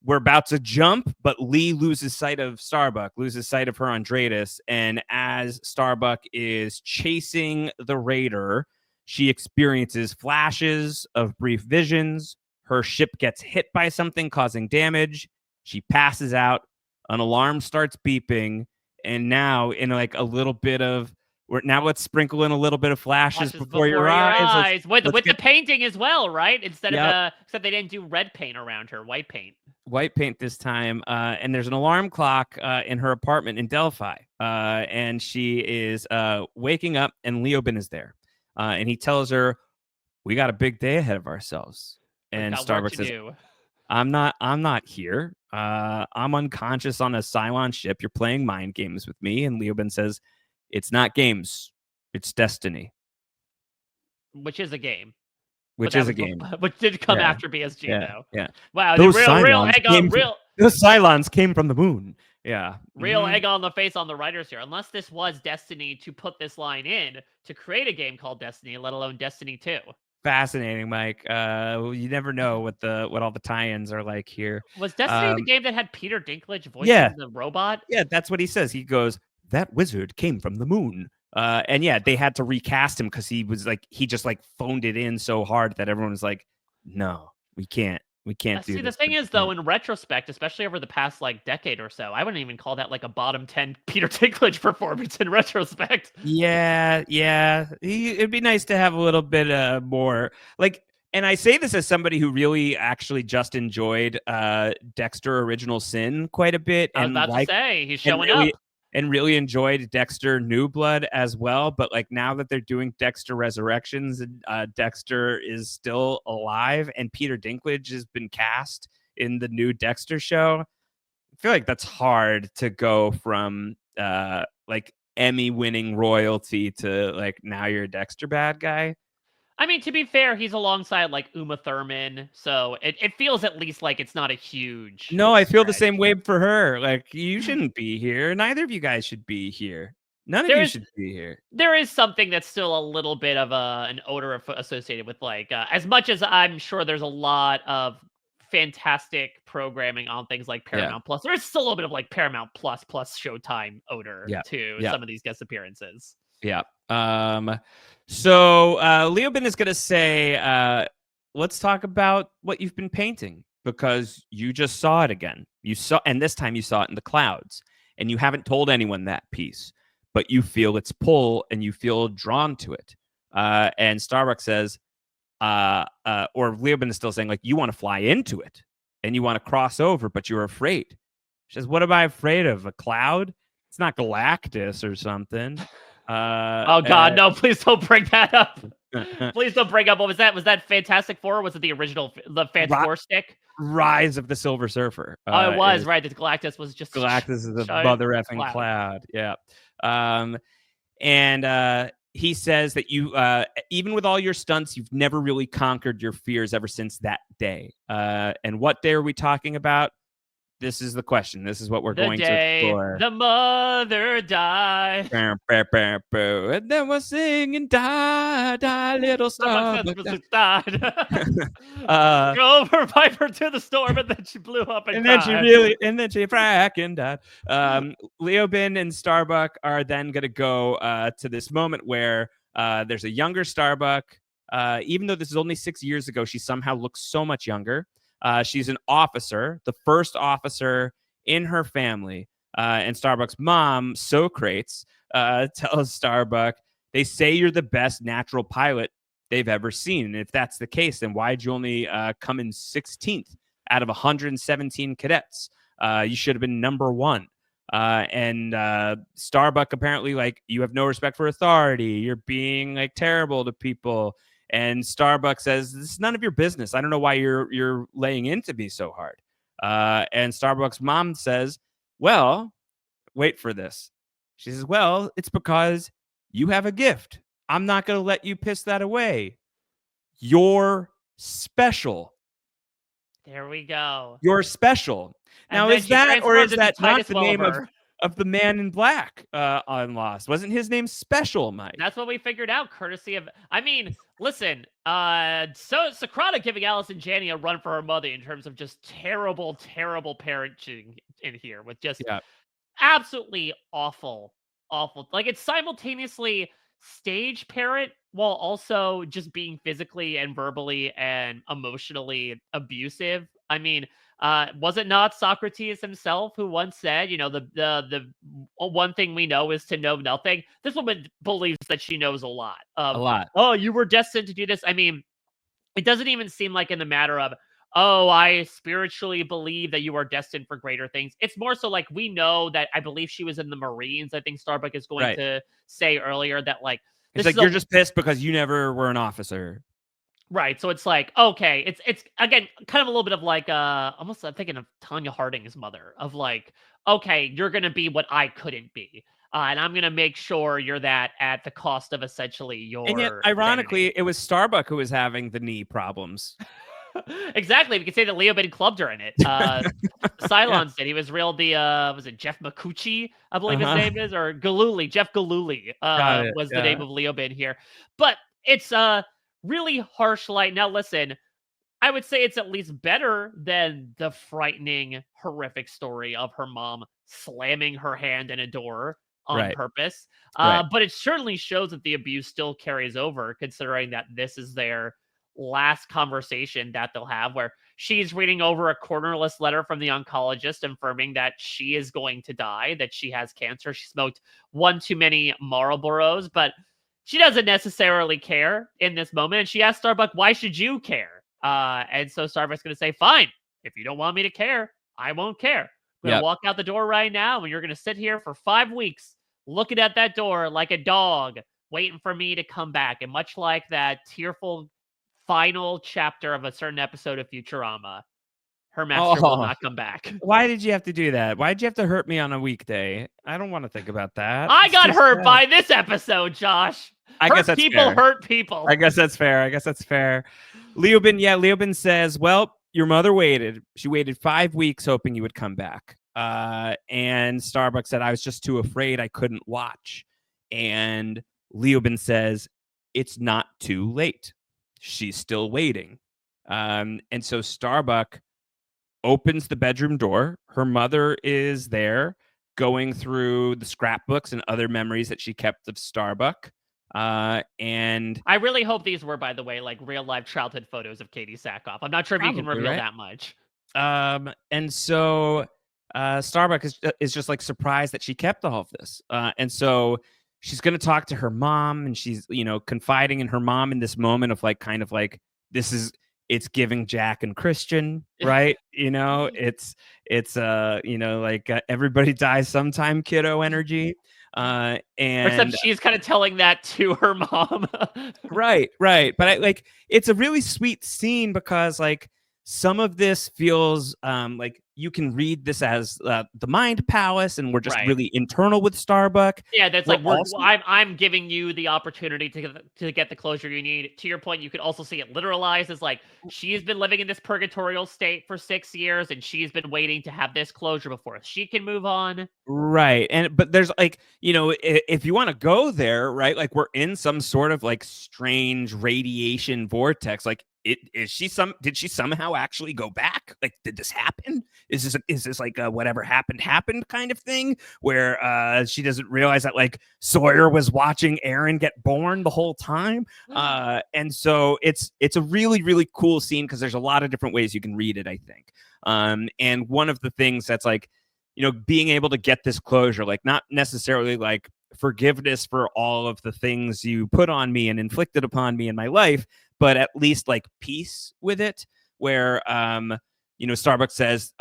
We're about to jump, but Lee loses sight of Starbuck, loses sight of her on Dratus. And as Starbuck is chasing the Raider, she experiences flashes of brief visions. Her ship gets hit by something, causing damage. She passes out. An alarm starts beeping. And now, in like a little bit of, let's sprinkle in a little bit of flashes before your eyes. With the painting as well, right? Except they didn't do red paint around her, white paint. White paint this time. And there's an alarm clock in her apartment in Delphi. And she is waking up, and Leoben is there. And he tells her, we got a big day ahead of ourselves. And Starbuck says, I'm not here. I'm unconscious on a Cylon ship. You're playing mind games with me. And Leoben says, it's not games. It's destiny. Which is a game. Which did come after BSG, though. Yeah. Wow, the real egg on those Cylons came from the moon. Yeah. Real egg on the face on the writers here. Unless this was Destiny to put this line in to create a game called Destiny, let alone Destiny 2. Fascinating, Mike. You never know what all the tie-ins are like here. Was Destiny the game that had Peter Dinklage voicing the robot? Yeah, that's what he says. He goes, that wizard came from the moon. And yeah, they had to recast him because he just phoned it in so hard that everyone was like, no, we can't do this. See, the thing is, though, in retrospect, especially over the past decade or so, I wouldn't even call that a bottom 10 Peter Dinklage performance in retrospect. Yeah. It'd be nice to have a little bit more and I say this as somebody who really actually just enjoyed Dexter Original Sin quite a bit. I was about to say, he's showing up. And really enjoyed Dexter New Blood as well. But now that they're doing Dexter Resurrections, Dexter is still alive and Peter Dinklage has been cast in the new Dexter show. I feel like that's hard to go from Emmy-winning royalty to now you're a Dexter bad guy. I mean, to be fair, he's alongside Uma Thurman, so it feels at least like it's not a huge. No, I feel the same way for her. You shouldn't be here. Neither of you guys should be here. None of you should be here. There is something that's still a little bit of an odor associated with as much as I'm sure there's a lot of fantastic programming on things like Paramount Plus. There is still a little bit of Paramount Plus Showtime odor to some of these guest appearances. Yeah. So Leoben is going to say, let's talk about what you've been painting because you just saw it again. And this time you saw it in the clouds and you haven't told anyone that piece, but you feel its pull and you feel drawn to it. And Starbuck says, or Leoben is still saying you want to fly into it and you want to cross over, but you're afraid. She says, what am I afraid of? A cloud? It's not Galactus or something. Oh God, no! Please don't bring that up. Please don't bring up. What was that? Was that Fantastic Four? Or was it the original, the Fantastic Four stick? Rise of the Silver Surfer. It was right. The Galactus was just Galactus is a mother effing cloud. Yeah. And he says that you, even with all your stunts, you've never really conquered your fears ever since that day. And what day are we talking about? This is the question. This is what we're going to explore. The mother died. And then we're singing, die, die, little star. Died. Go over Piper to the storm, and then she blew up and then she fracking died. Leoben and Starbuck are then going to go to this moment where there's a younger Starbuck. Even though this is only 6 years ago, she somehow looks so much younger. She's an officer, the first officer in her family. And Starbuck's mom, Socrates, tells Starbuck, they say you're the best natural pilot they've ever seen. And if that's the case, then why'd you only come in 16th out of 117 cadets? You should have been number one. And Starbuck apparently, you have no respect for authority. You're being terrible to people. And Starbuck says, this is none of your business. I don't know why you're laying into me so hard. And Starbuck's mom says, well, wait for this. She says, well, it's because you have a gift. I'm not going to let you piss that away. You're special. There we go. You're special. Now, then is she that or transforms is into that not Titus the name Welliver. of the man in black on Lost? Wasn't his name Special Mike? That's what we figured out, courtesy of. I mean, listen. So Socrata giving Allison Janney a run for her money in terms of just terrible, terrible parenting in here with just Yeah. absolutely awful, awful. Like it's simultaneously stage parent while also just being physically and verbally and emotionally abusive. I mean, was it not Socrates himself who once said, the one thing we know is to know nothing? This woman believes that she knows a lot. A lot. Oh, you were destined to do this. I mean, it doesn't even seem like in the matter of, oh, I spiritually believe that you are destined for greater things. It's more so like we know that I believe she was in the Marines. I think Starbuck is going Right. to say earlier that like It's this is like you're just pissed because you never were an officer. right. So it's like, okay, it's again kind of a little bit of like almost I'm thinking of Tanya Harding's mother of like, okay, you're gonna be what I couldn't be. And I'm gonna make sure you're that at the cost of essentially And yet, your ironically, sanity. it was Starbuck who was having the knee problems. Exactly. We could say that Leo Ben clubbed her in it. Yeah. Cylons did. He was real the was it Jeff McCucci, I believe his Uh-huh. name is, or Galooly. Jeff Galooly Got it. was the name Yeah. of Leo Ben here. But it's really harsh light. Now listen, I would say it's at least better than the frightening, horrific story of her mom slamming her hand in a door on Right. purpose. Right. But it certainly shows that the abuse still carries over, considering that this is their last conversation that they'll have, where she's reading over a cornerless letter from the oncologist affirming that she is going to die, that she has cancer. She smoked one too many Marlboros, but she doesn't necessarily care in this moment. And she asks Starbuck, why should you care? And so Starbuck's going to say, fine, if you don't want me to care, I won't care. I'm going to Yep. walk out the door right now, and you're going to sit here for 5 weeks looking at that door like a dog, waiting for me to come back. And much like that tearful final chapter of a certain episode of Futurama, her master will Oh, not come back. why did you have to do that? Why did you have to hurt me on a weekday? I don't want to think about that. I It's got too hurt sad. by this episode, Josh. I guess Hurt that's people fair. hurt people. I guess that's fair. Leoben says, well, your mother waited. She waited 5 weeks hoping you would come back. And Starbuck said, I was just too afraid I couldn't watch. And Leoben says, it's not too late. She's still waiting. And so Starbuck opens the bedroom door. Her mother is there going through the scrapbooks and other memories that she kept of Starbuck. And I really hope these were, by the way, like real life childhood photos of Katie Sackhoff. I'm not sure if you can probably, reveal right? that much. And so Starbuck is just like surprised that she kept all of this. And so she's going to talk to her mom, and she's, confiding in her mom in this moment of like, kind of like, it's giving Jack and Christian, right? It's like everybody dies sometime, kiddo energy. Except And she's kind of telling that to her mom. right. But it's a really sweet scene because like some of this feels like you can read this as the Mind Palace, and we're just Right. really internal with Starbuck. Yeah, that's We're like also- I'm giving you the opportunity to get the closure you need. To your point, you could also see it literalized as like she's been living in this purgatorial state for 6 years, and she's been waiting to have this closure before she can move on. Right. But there's like, if you want to go there, right? Like we're in some sort of like strange radiation vortex. Like did she somehow actually go back? Like, did this happen? Is this like a whatever happened kind of thing where she doesn't realize that like Sawyer was watching Aaron get born the whole time? And so it's a really, really cool scene because there's a lot of different ways you can read it, I think. And one of the things that's like, being able to get this closure, like not necessarily like forgiveness for all of the things you put on me and inflicted upon me in my life, but at least like peace with it, where, Starbucks says,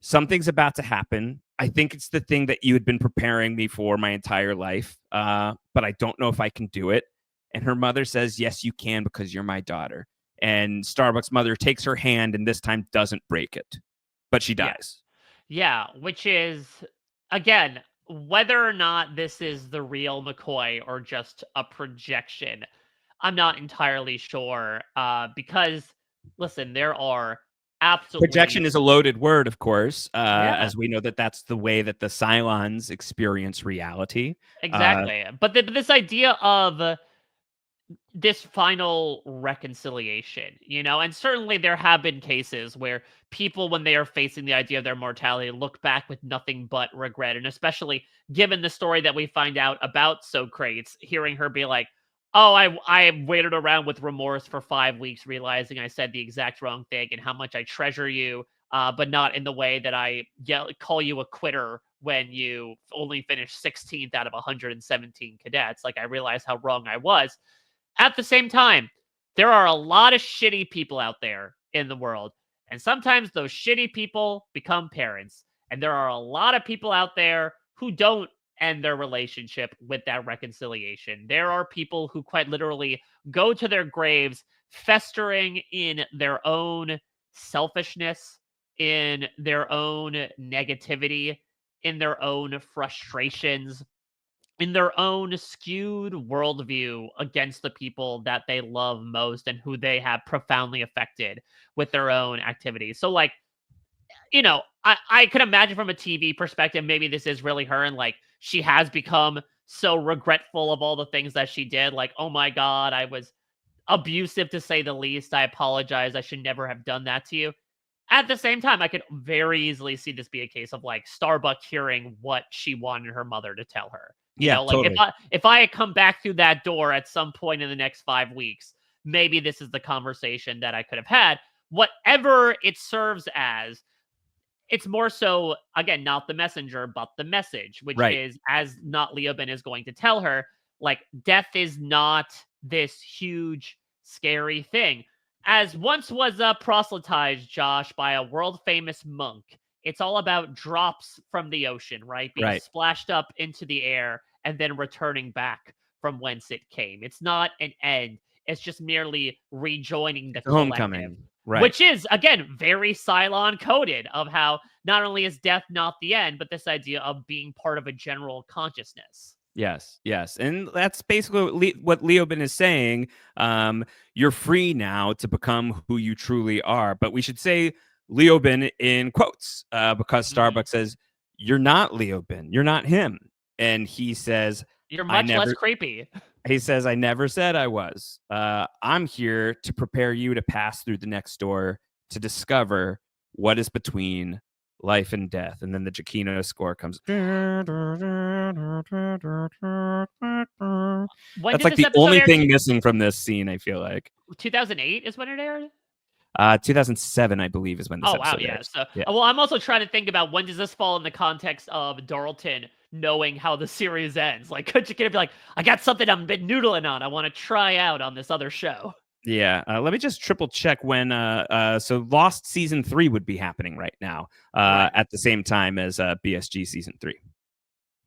something's about to happen. I think it's the thing that you had been preparing me for my entire life, but I don't know if I can do it. And her mother says, yes, you can, because you're my daughter. And Starbucks' mother takes her hand and this time doesn't break it, but she dies. Yeah, which is, again, whether or not this is the real McCoy or just a projection, I'm not entirely sure. Because, listen, there are Absolutely. Projection is a loaded word, of course, as we know that's the way that the Cylons experience reality. Exactly. But this idea of this final reconciliation, and certainly there have been cases where people, when they are facing the idea of their mortality, look back with nothing but regret. And especially given the story that we find out about Socrates, hearing her be like, oh, I waited around with remorse for 5 weeks, realizing I said the exact wrong thing and how much I treasure you, but not in the way that I call you a quitter when you only finished 16th out of 117 cadets. Like, I realized how wrong I was. At the same time, there are a lot of shitty people out there in the world, and sometimes those shitty people become parents. And there are a lot of people out there who don't end their relationship with that reconciliation. There are people who quite literally go to their graves festering in their own selfishness, in their own negativity, in their own frustrations, in their own skewed worldview against the people that they love most and who they have profoundly affected with their own activities. So, like, I could imagine from a TV perspective, maybe this is really her, and like she has become so regretful of all the things that she did. Like, oh my God, I was abusive to say the least. I apologize. I should never have done that to you. At the same time, I could very easily see this be a case of like Starbuck hearing what she wanted her mother to tell her. Like totally. if I had come back through that door at some point in the next 5 weeks, maybe this is the conversation that I could have had. Whatever it serves as, it's more so, again, not the messenger, but the message, which is, as not Leoben is going to tell her, like, death is not this huge, scary thing. As once was proselytized, Josh, by a world-famous monk, it's all about drops from the ocean, right? Being splashed up into the air and then returning back from whence it came. It's not an end. It's just merely rejoining the homecoming. Right. Which is, again, very Cylon coded, of how not only is death not the end, but this idea of being part of a general consciousness. Yes. And that's basically what Leoben is saying. You're free now to become who you truly are. But we should say Leoben in quotes, because Starbuck says, you're not Leoben. You're not him. And he says, you're much less creepy. He says, I never said I was. I'm here to prepare you to pass through the next door to discover what is between life and death. And then the Giacchino score comes. That's like the only thing missing from this scene, I feel like. 2008 is when it aired? 2007, I believe, is when this episode aired. airs. So, well, I'm also trying to think about when does this fall in the context of Doralton knowing how the series ends. Like, could you be like, I got something I've been noodling on, I want to try out on this other show. Yeah, let me just triple check when. So Lost season 3 would be happening right now, at the same time as BSG season 3.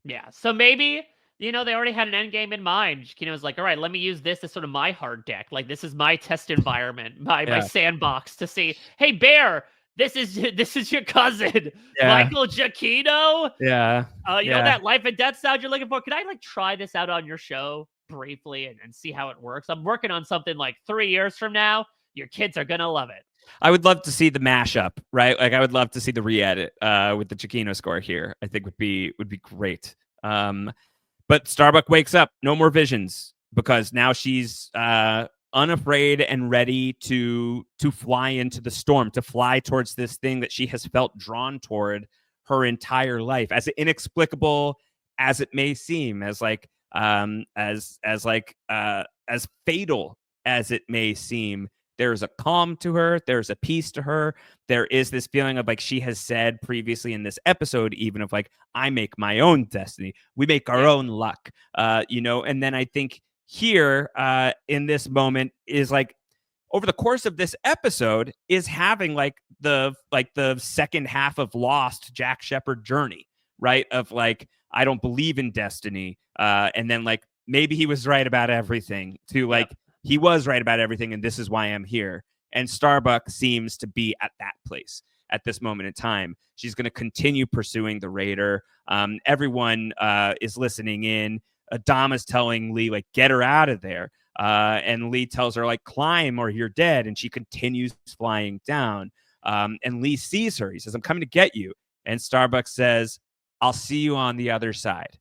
Yeah, so maybe they already had an end game in mind. Was like, all right, let me use this as sort of my hard deck. Like, this is my test environment, my sandbox to see. Hey, Bear, this is your cousin, Michael Giacchino. Yeah. You know that life and death sound you're looking for? Can I try this out on your show briefly and see how it works? I'm working on something like 3 years from now. Your kids are gonna love it. I would love to see the mashup, right? Like, I would love to see the re-edit with the Giacchino score here. I think would be great. But Starbuck wakes up, no more visions, because now she's unafraid and ready to fly into the storm, to fly towards this thing that she has felt drawn toward her entire life, as inexplicable as it may seem, as fatal as it may seem. There's a calm to her. There's a peace to her. There is this feeling of, like she has said previously in this episode, even of like, I make my own destiny. We make our own luck, and then I think here in this moment is like, over the course of this episode, is having like the second half of Lost Jack Shephard journey, right? Of like, I don't believe in destiny. And then like, maybe he was right about everything, to like, he was right about everything, and this is why I'm here. And Starbuck seems to be at that place at this moment in time. She's going to continue pursuing the Raider. Everyone is listening in. Dom is telling Lee, like, get her out of there. And Lee tells her, like, climb or you're dead. And she continues flying down. And Lee sees her. He says, I'm coming to get you. And Starbuck says, I'll see you on the other side.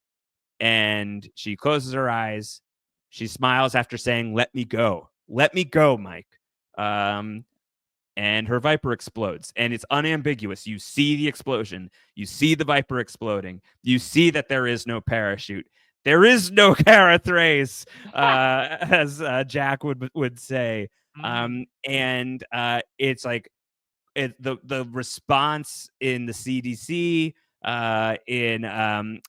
And she closes her eyes. She smiles after saying, let me go. Let me go, Mike. And her Viper explodes. And it's unambiguous. You see the explosion. You see the Viper exploding. You see that there is no parachute. There is no Cara Thrace, as Jack would say. And it's like the response in the CDC, in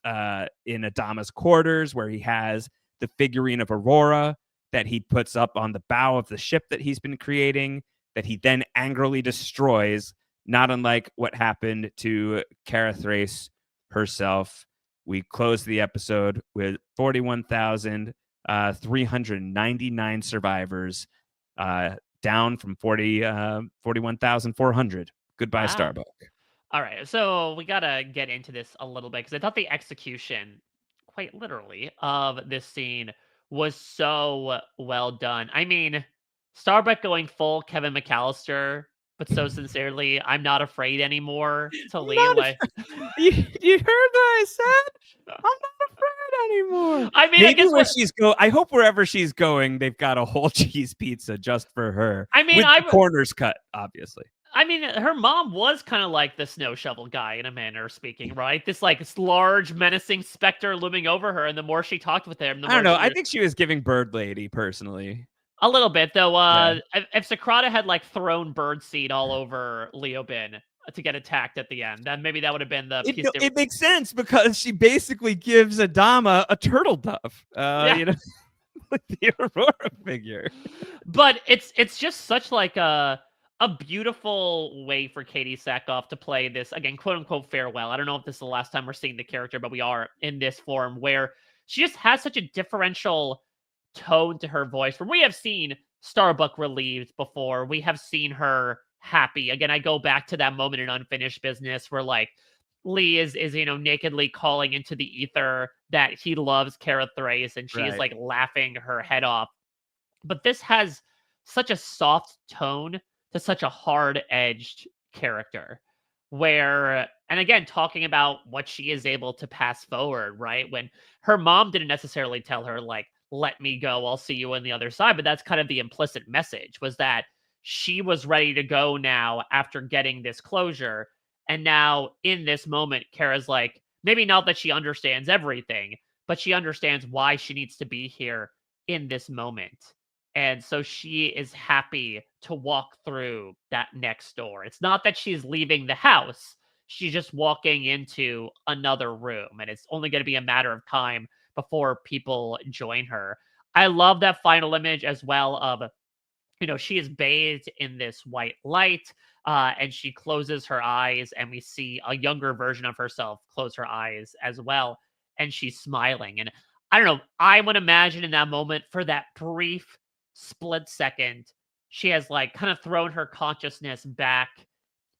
Adama's quarters, where he has the figurine of Aurora that he puts up on the bow of the ship that he's been creating, that he then angrily destroys, not unlike what happened to Cara Thrace herself. We close the episode with 41,399 survivors, down from 41,400. Goodbye, Starbuck. All right, so we gotta get into this a little bit, because I thought the execution, quite literally, of this scene was so well done. I mean, Starbuck going full Kevin McAllister, but so sincerely, I'm not afraid anymore to Lee. You heard what I said? I'm not afraid anymore. I mean, maybe where she's go. I hope wherever she's going, they've got a whole cheese pizza just for her. I mean, with the corners cut, obviously. I mean, her mom was kind of like the snow shovel guy, in a manner of speaking, right? This large, menacing specter looming over her, and the more she talked with him, the more I don't know. I think she was giving Bird Lady, personally. A little bit, though. If Socrata had thrown bird seed all over Leoben to get attacked at the end, then maybe that would have been the piece. It makes sense, because she basically gives Adama a turtle dove. You know, like the Aurora figure. But it's just such a beautiful way for Katie Sackhoff to play this, again, quote unquote farewell. I don't know if this is the last time we're seeing the character, but we are in this form, where she just has such a differential tone to her voice. Where we have seen Starbuck relieved before, we have seen her happy. Again, I go back to that moment in Unfinished Business where Lee is nakedly calling into the ether that he loves Cara Thrace, and she is laughing her head off. But this has such a soft tone to such a hard-edged character, where, and again, talking about what she is able to pass forward, right? When her mom didn't necessarily tell her, let me go, I'll see you on the other side, but that's kind of the implicit message, was that she was ready to go now after getting this closure. And now in this moment, Kara's maybe not that she understands everything, but she understands why she needs to be here in this moment. And so she is happy to walk through that next door. It's not that she's leaving the house. She's just walking into another room, and it's only going to be a matter of time before people join her. I love that final image as well of, she is bathed in this white light, and she closes her eyes, and we see a younger version of herself close her eyes as well, and she's smiling. And I don't know, I would imagine in that moment, for that brief split second, she has kind of thrown her consciousness back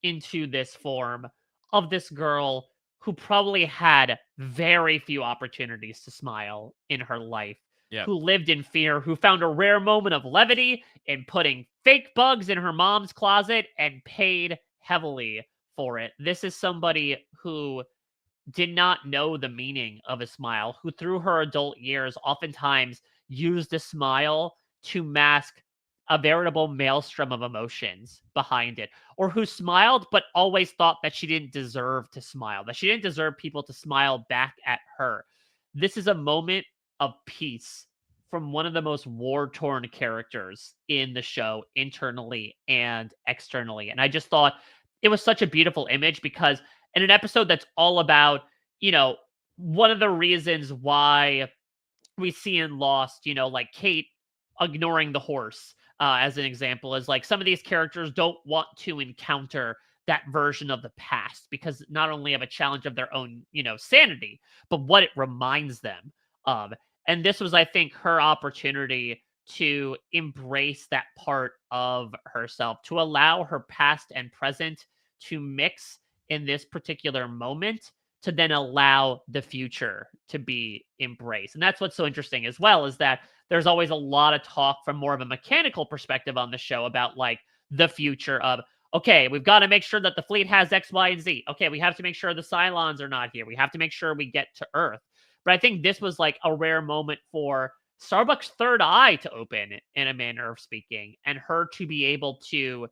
into this form of this girl who probably had very few opportunities to smile in her life, who lived in fear, who found a rare moment of levity in putting fake bugs in her mom's closet and paid heavily for it. This is somebody who did not know the meaning of a smile, who through her adult years oftentimes used a smile to mask a veritable maelstrom of emotions behind it, or who smiled but always thought that she didn't deserve to smile, that she didn't deserve people to smile back at her. This is a moment of peace from one of the most war-torn characters in the show, internally and externally. And I just thought it was such a beautiful image, because in an episode that's all about, one of the reasons why we see in Lost, Kate ignoring the horse, as an example, is some of these characters don't want to encounter that version of the past, because not only of a challenge of their own, sanity, but what it reminds them of. And this was, I think, her opportunity to embrace that part of herself, to allow her past and present to mix in this particular moment, to then allow the future to be embraced. And that's what's so interesting as well, is that there's always a lot of talk from more of a mechanical perspective on the show about the future of, okay, we've got to make sure that the fleet has X, Y, and Z. Okay, we have to make sure the Cylons are not here. We have to make sure we get to Earth. But I think this was like a rare moment for Starbuck's third eye to open, in a manner of speaking, and her to be able to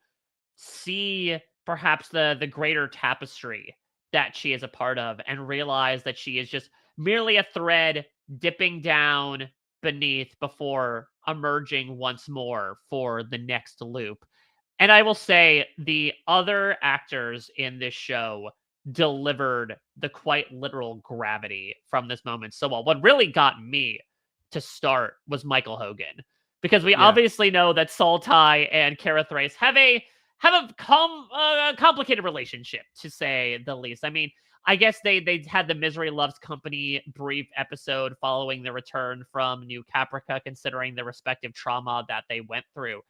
see perhaps the greater tapestry that she is a part of, and realize that she is just merely a thread dipping down beneath before emerging once more for the next loop. And I will say the other actors in this show delivered the quite literal gravity from this moment so well. What really got me to start was Michael Hogan, because we obviously know that Saltai and Kara Thrace have a complicated relationship, to say the least. I mean, I guess they had the Misery Loves Company brief episode following the return from New Caprica, considering the respective trauma that they went through.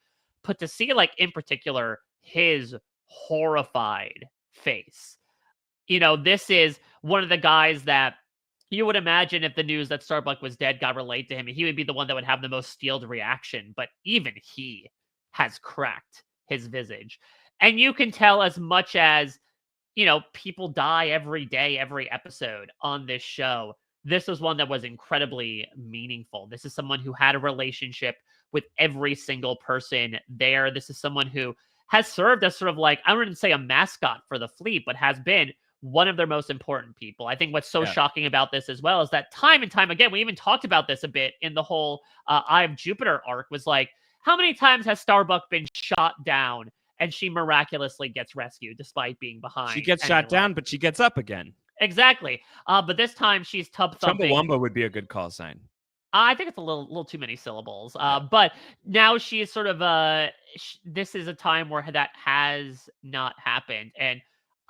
But to see, like, in particular, his horrified face. You know, this is one of the guys that you would imagine if the news that Starbuck was dead got relayed to him, he would be the one that would have the most steeled reaction. But even he has cracked his visage. And you can tell, as much as, you know, people die every day, every episode on this show, this was one that was incredibly meaningful. This is someone who had a relationship with every single person there. This is someone who has served as sort of like, I wouldn't say a mascot for the fleet, but has been one of their most important people. I think what's so shocking about this as well is that time and time again, we even talked about this a bit in the whole Eye of Jupiter arc, was like, how many times has Starbuck been shot down and she miraculously gets rescued despite being behind? She gets shot down, but she gets up again. Exactly. But this time she's tub thumping. Chumbawamba would be a good call sign. I think it's a little too many syllables. But now she is sort of this is a time where that has not happened, and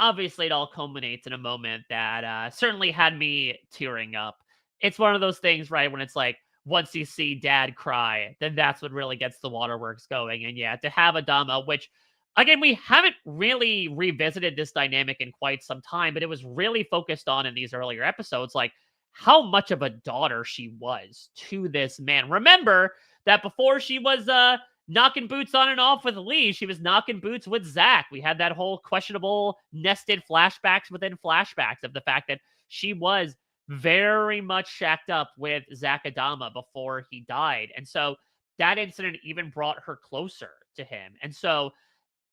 obviously it all culminates in a moment that certainly had me tearing up. It's one of those things, right, when it's like, once you see Dad cry, then that's what really gets the waterworks going. And yeah, to have Adama, which, again, we haven't really revisited this dynamic in quite some time, but it was really focused on in these earlier episodes, like how much of a daughter she was to this man. Remember that before she was knocking boots on and off with Lee, she was knocking boots with Zach. We had that whole questionable nested flashbacks within flashbacks of the fact that she was very much shacked up with Zach Adama before he died. And so that incident even brought her closer to him. And so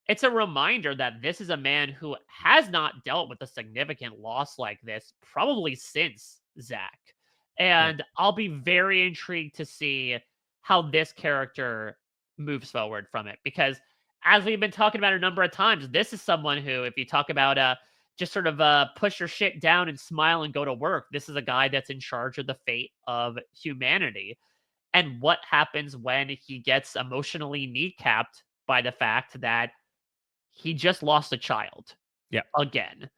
it's a reminder that this is a man who has not dealt with a significant loss like this probably since Zach. And I'll be very intrigued to see how this character moves forward from it, because as we've been talking about a number of times, this is someone who, if you talk about just sort of push your shit down and smile and go to work, this is a guy that's in charge of the fate of humanity. And what happens when he gets emotionally kneecapped by the fact that he just lost a child? Again.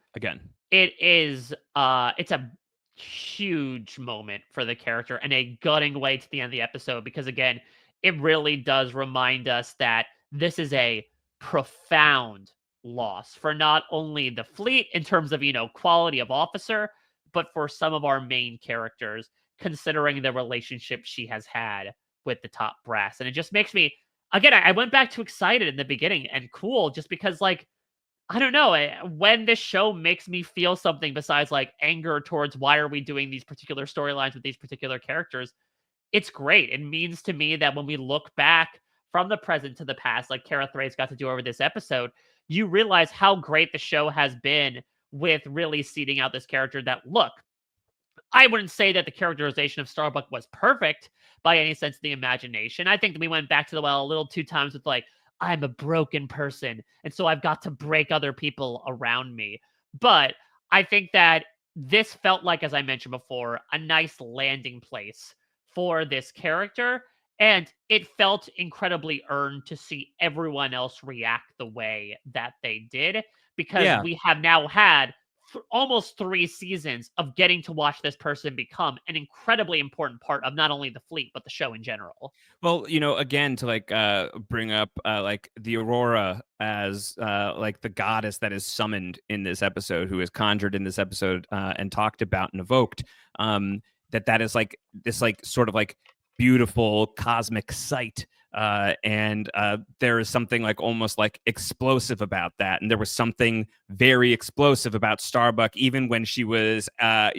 It is it's a huge moment for the character, and a gutting way to the end of the episode, because again, it really does remind us that this is a profound loss for not only the fleet in terms of, you know, quality of officer, but for some of our main characters, considering the relationship she has had with the top brass. And it just makes me, again, I went back to excited in the beginning and cool, just because, like, I don't know, when this show makes me feel something besides like anger towards why are we doing these particular storylines with these particular characters, it's great. It means to me that when we look back from the present to the past, like Kara Thrace got to do over this episode, you realize how great the show has been with really seeding out this character that, look, I wouldn't say that the characterization of Starbuck was perfect by any sense of the imagination. I think that we went back to the well a little too times with like, I'm a broken person, and so I've got to break other people around me. But I think that this felt like, as I mentioned before, a nice landing place for this character. And it felt incredibly earned to see everyone else react the way that they did, because we have now had almost 3 seasons of getting to watch this person become an incredibly important part of not only the fleet, but the show in general. Well, you know, again, to like bring up like the Aurora as like the goddess that is summoned in this episode, who is conjured in this episode and talked about and evoked, that is like this like sort of like beautiful cosmic sight And there is something like almost like explosive about that. And there was something very explosive about Starbuck, even when she was, at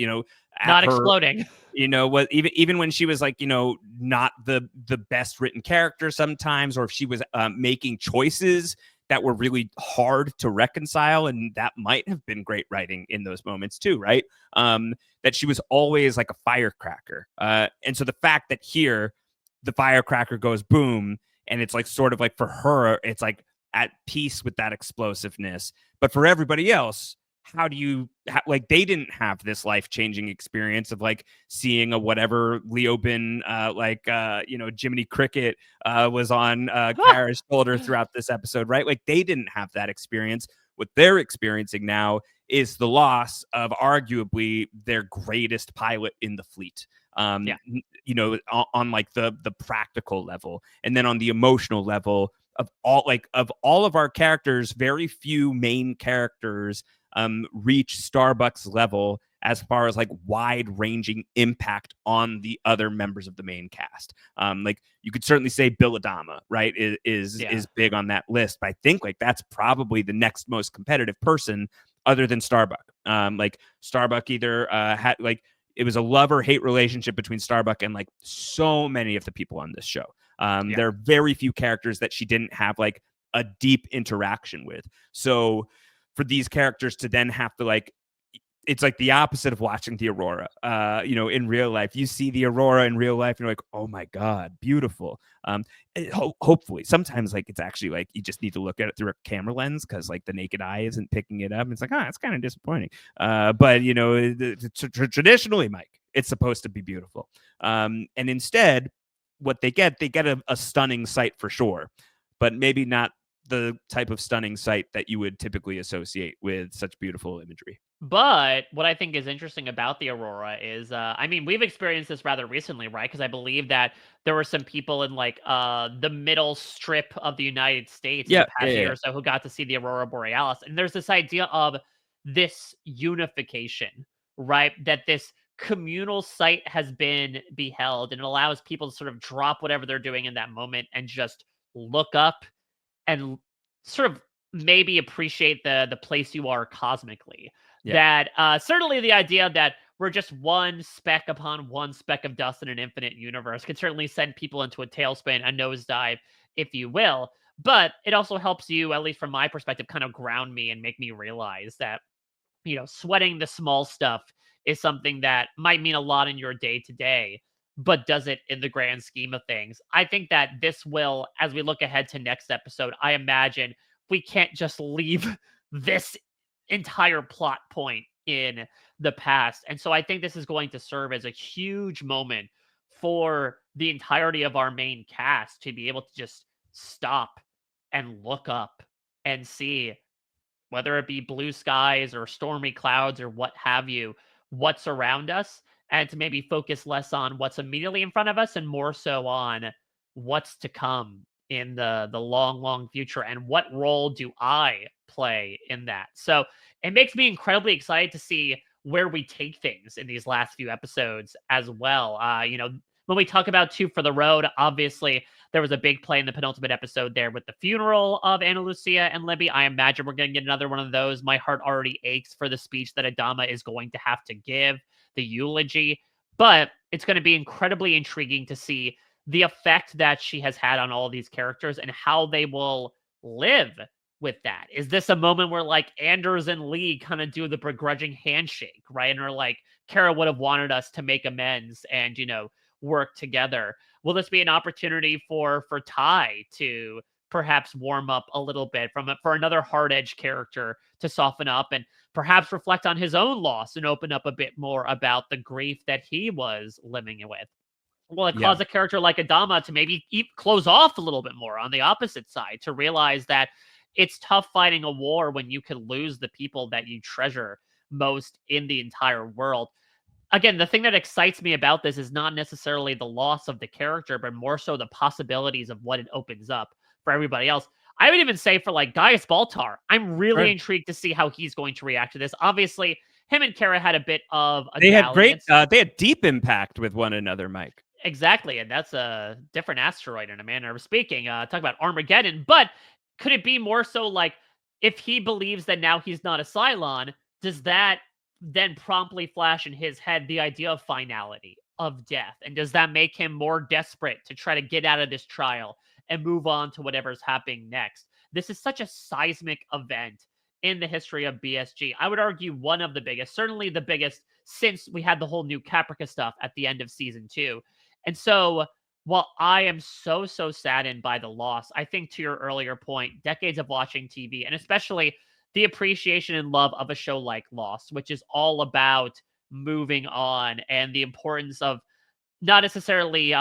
not her, exploding. What even when she was like, not the best written character sometimes, or if she was making choices that were really hard to reconcile, and that might have been great writing in those moments too, right? That she was always like a firecracker. And so the fact that here the firecracker goes boom, and it's like sort of like for her, it's like at peace with that explosiveness. But for everybody else, how do you like they didn't have this life-changing experience of like seeing a whatever Leoben Jiminy Cricket was on Kara's shoulder throughout this episode, right? Like they didn't have that experience. What they're experiencing now is the loss of arguably their greatest pilot in the fleet. On like the practical level, and then on the emotional level of all of our characters, very few main characters reach Starbuck's level as far as like wide-ranging impact on the other members of the main cast. Like you could certainly say Bill Adama, right, is big on that list, but I think like that's probably the next most competitive person other than Starbuck. Like Starbuck either had like it was a love-or-hate relationship between Starbuck and like so many of the people on this show. There are very few characters that she didn't have like a deep interaction with. So for these characters to then have to like, it's like the opposite of watching the Aurora. In real life, you see the Aurora in real life, and you're like, oh my God, beautiful. Hopefully, sometimes like it's actually like you just need to look at it through a camera lens because like the naked eye isn't picking it up. It's like, it's kind of disappointing. But traditionally, Mike, it's supposed to be beautiful. And instead, what they get a stunning sight for sure, but maybe not the type of stunning sight that you would typically associate with such beautiful imagery. But what I think is interesting about the Aurora is, we've experienced this rather recently, right? Because I believe that there were some people in like the middle strip of the United States in the past year or so who got to see the Aurora Borealis. And there's this idea of this unification, right? That this communal sight has been beheld, and it allows people to sort of drop whatever they're doing in that moment and just look up and sort of maybe appreciate the place you are cosmically. That certainly the idea that we're just one speck upon one speck of dust in an infinite universe can certainly send people into a tailspin, a nosedive, if you will. But it also helps you, at least from my perspective, kind of ground me and make me realize that, sweating the small stuff is something that might mean a lot in your day to day, but does it in the grand scheme of things? I think that this will, as we look ahead to next episode, I imagine we can't just leave this entire plot point in the past. And so I think this is going to serve as a huge moment for the entirety of our main cast to be able to just stop and look up and see, whether it be blue skies or stormy clouds or what have you, what's around us, and to maybe focus less on what's immediately in front of us and more so on what's to come in the long future, and what role do I play in that. So it makes me incredibly excited to see where we take things in these last few episodes as well. When we talk about Two for the Road, obviously there was a big play in the penultimate episode there with the funeral of Ana Lucia and Libby. I imagine we're going to get another one of those. My heart already aches for the speech that Adama is going to have to give, the eulogy. But it's going to be incredibly intriguing to see the effect that she has had on all of these characters and how they will live with that. Is this a moment where like Anders and Lee kind of do the begrudging handshake, right? And are like, Kara would have wanted us to make amends and, work together. Will this be an opportunity for Ty to perhaps warm up a little bit for another hard edge character to soften up and perhaps reflect on his own loss and open up a bit more about the grief that he was living with? Will it cause a character like Adama to maybe close off a little bit more on the opposite side, to realize that it's tough fighting a war when you can lose the people that you treasure most in the entire world? Again, the thing that excites me about this is not necessarily the loss of the character, but more so the possibilities of what it opens up for everybody else. I would even say for like Gaius Baltar, I'm really intrigued to see how he's going to react to this. Obviously, him and Kara had a bit of a they had deep impact with one another, Mike. Exactly, and that's a different asteroid in a manner of speaking. Talk about Armageddon, but could it be more so like if he believes that now he's not a Cylon, does that then promptly flash in his head the idea of finality, of death? And does that make him more desperate to try to get out of this trial and move on to whatever's happening next? This is such a seismic event in the history of BSG. I would argue one of the biggest, certainly the biggest since we had the whole new Caprica stuff at the end of season 2. And so, while I am so saddened by the loss, I think to your earlier point, decades of watching TV and especially the appreciation and love of a show like Lost, which is all about moving on and the importance of not necessarily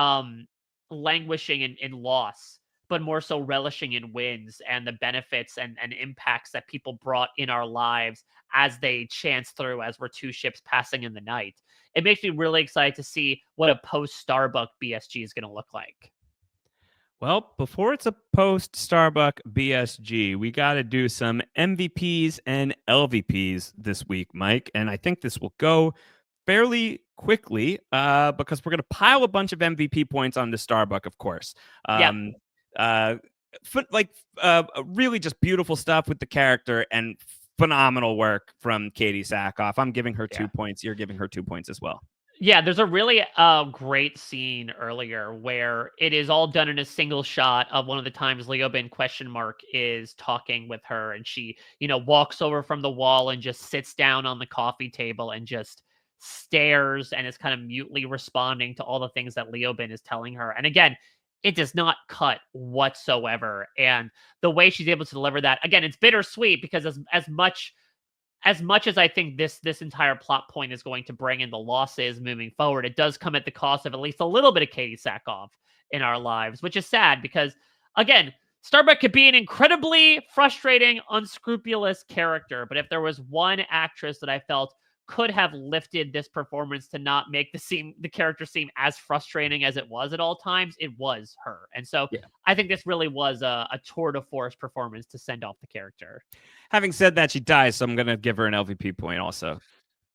languishing in loss, but more so relishing in wins and the benefits and impacts that people brought in our lives as they chance through as we're two ships passing in the night. It makes me really excited to see what a post Starbuck BSG is going to look like. Well, before it's a post Starbuck BSG, we got to do some MVPs and LVPs this week, Mike. And I think this will go fairly quickly because we're going to pile a bunch of MVP points on the Starbuck, of course. Really just beautiful stuff with the character and phenomenal work from Katie Sackhoff. I'm giving her 2 points. You're giving her 2 points as well. Yeah, there's a really great scene earlier where it is all done in a single shot of one of the times Leoben is talking with her, and she, walks over from the wall and just sits down on the coffee table and just stares and is kind of mutely responding to all the things that Leoben is telling her. And again, it does not cut whatsoever. And the way she's able to deliver that, again, it's bittersweet because as much as I think this entire plot point is going to bring in the losses moving forward, it does come at the cost of at least a little bit of Katie Sackhoff in our lives, which is sad because, again, Starbuck could be an incredibly frustrating, unscrupulous character, but if there was one actress that I felt could have lifted this performance to not make the character seem as frustrating as it was at all times, it was her. And so I think this really was a tour de force performance to send off the character. Having said that, she dies, so I'm going to give her an LVP point also.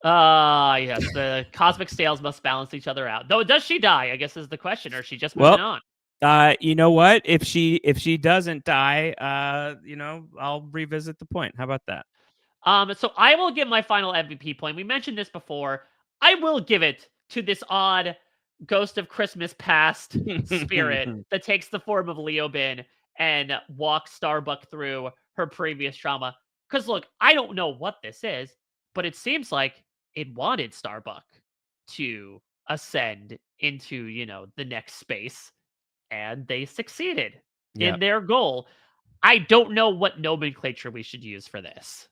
Yes, the cosmic scales must balance each other out. Though, does she die, I guess is the question, or is she just moving on? You know what? If she doesn't die, I'll revisit the point. How about that? So I will give my final MVP point. We mentioned this before. I will give it to this odd Ghost of Christmas Past spirit that takes the form of Leoben and walks Starbuck through her previous trauma. Because look, I don't know what this is, but it seems like it wanted Starbuck to ascend into, the next space, and they succeeded in their goal. I don't know what nomenclature we should use for this.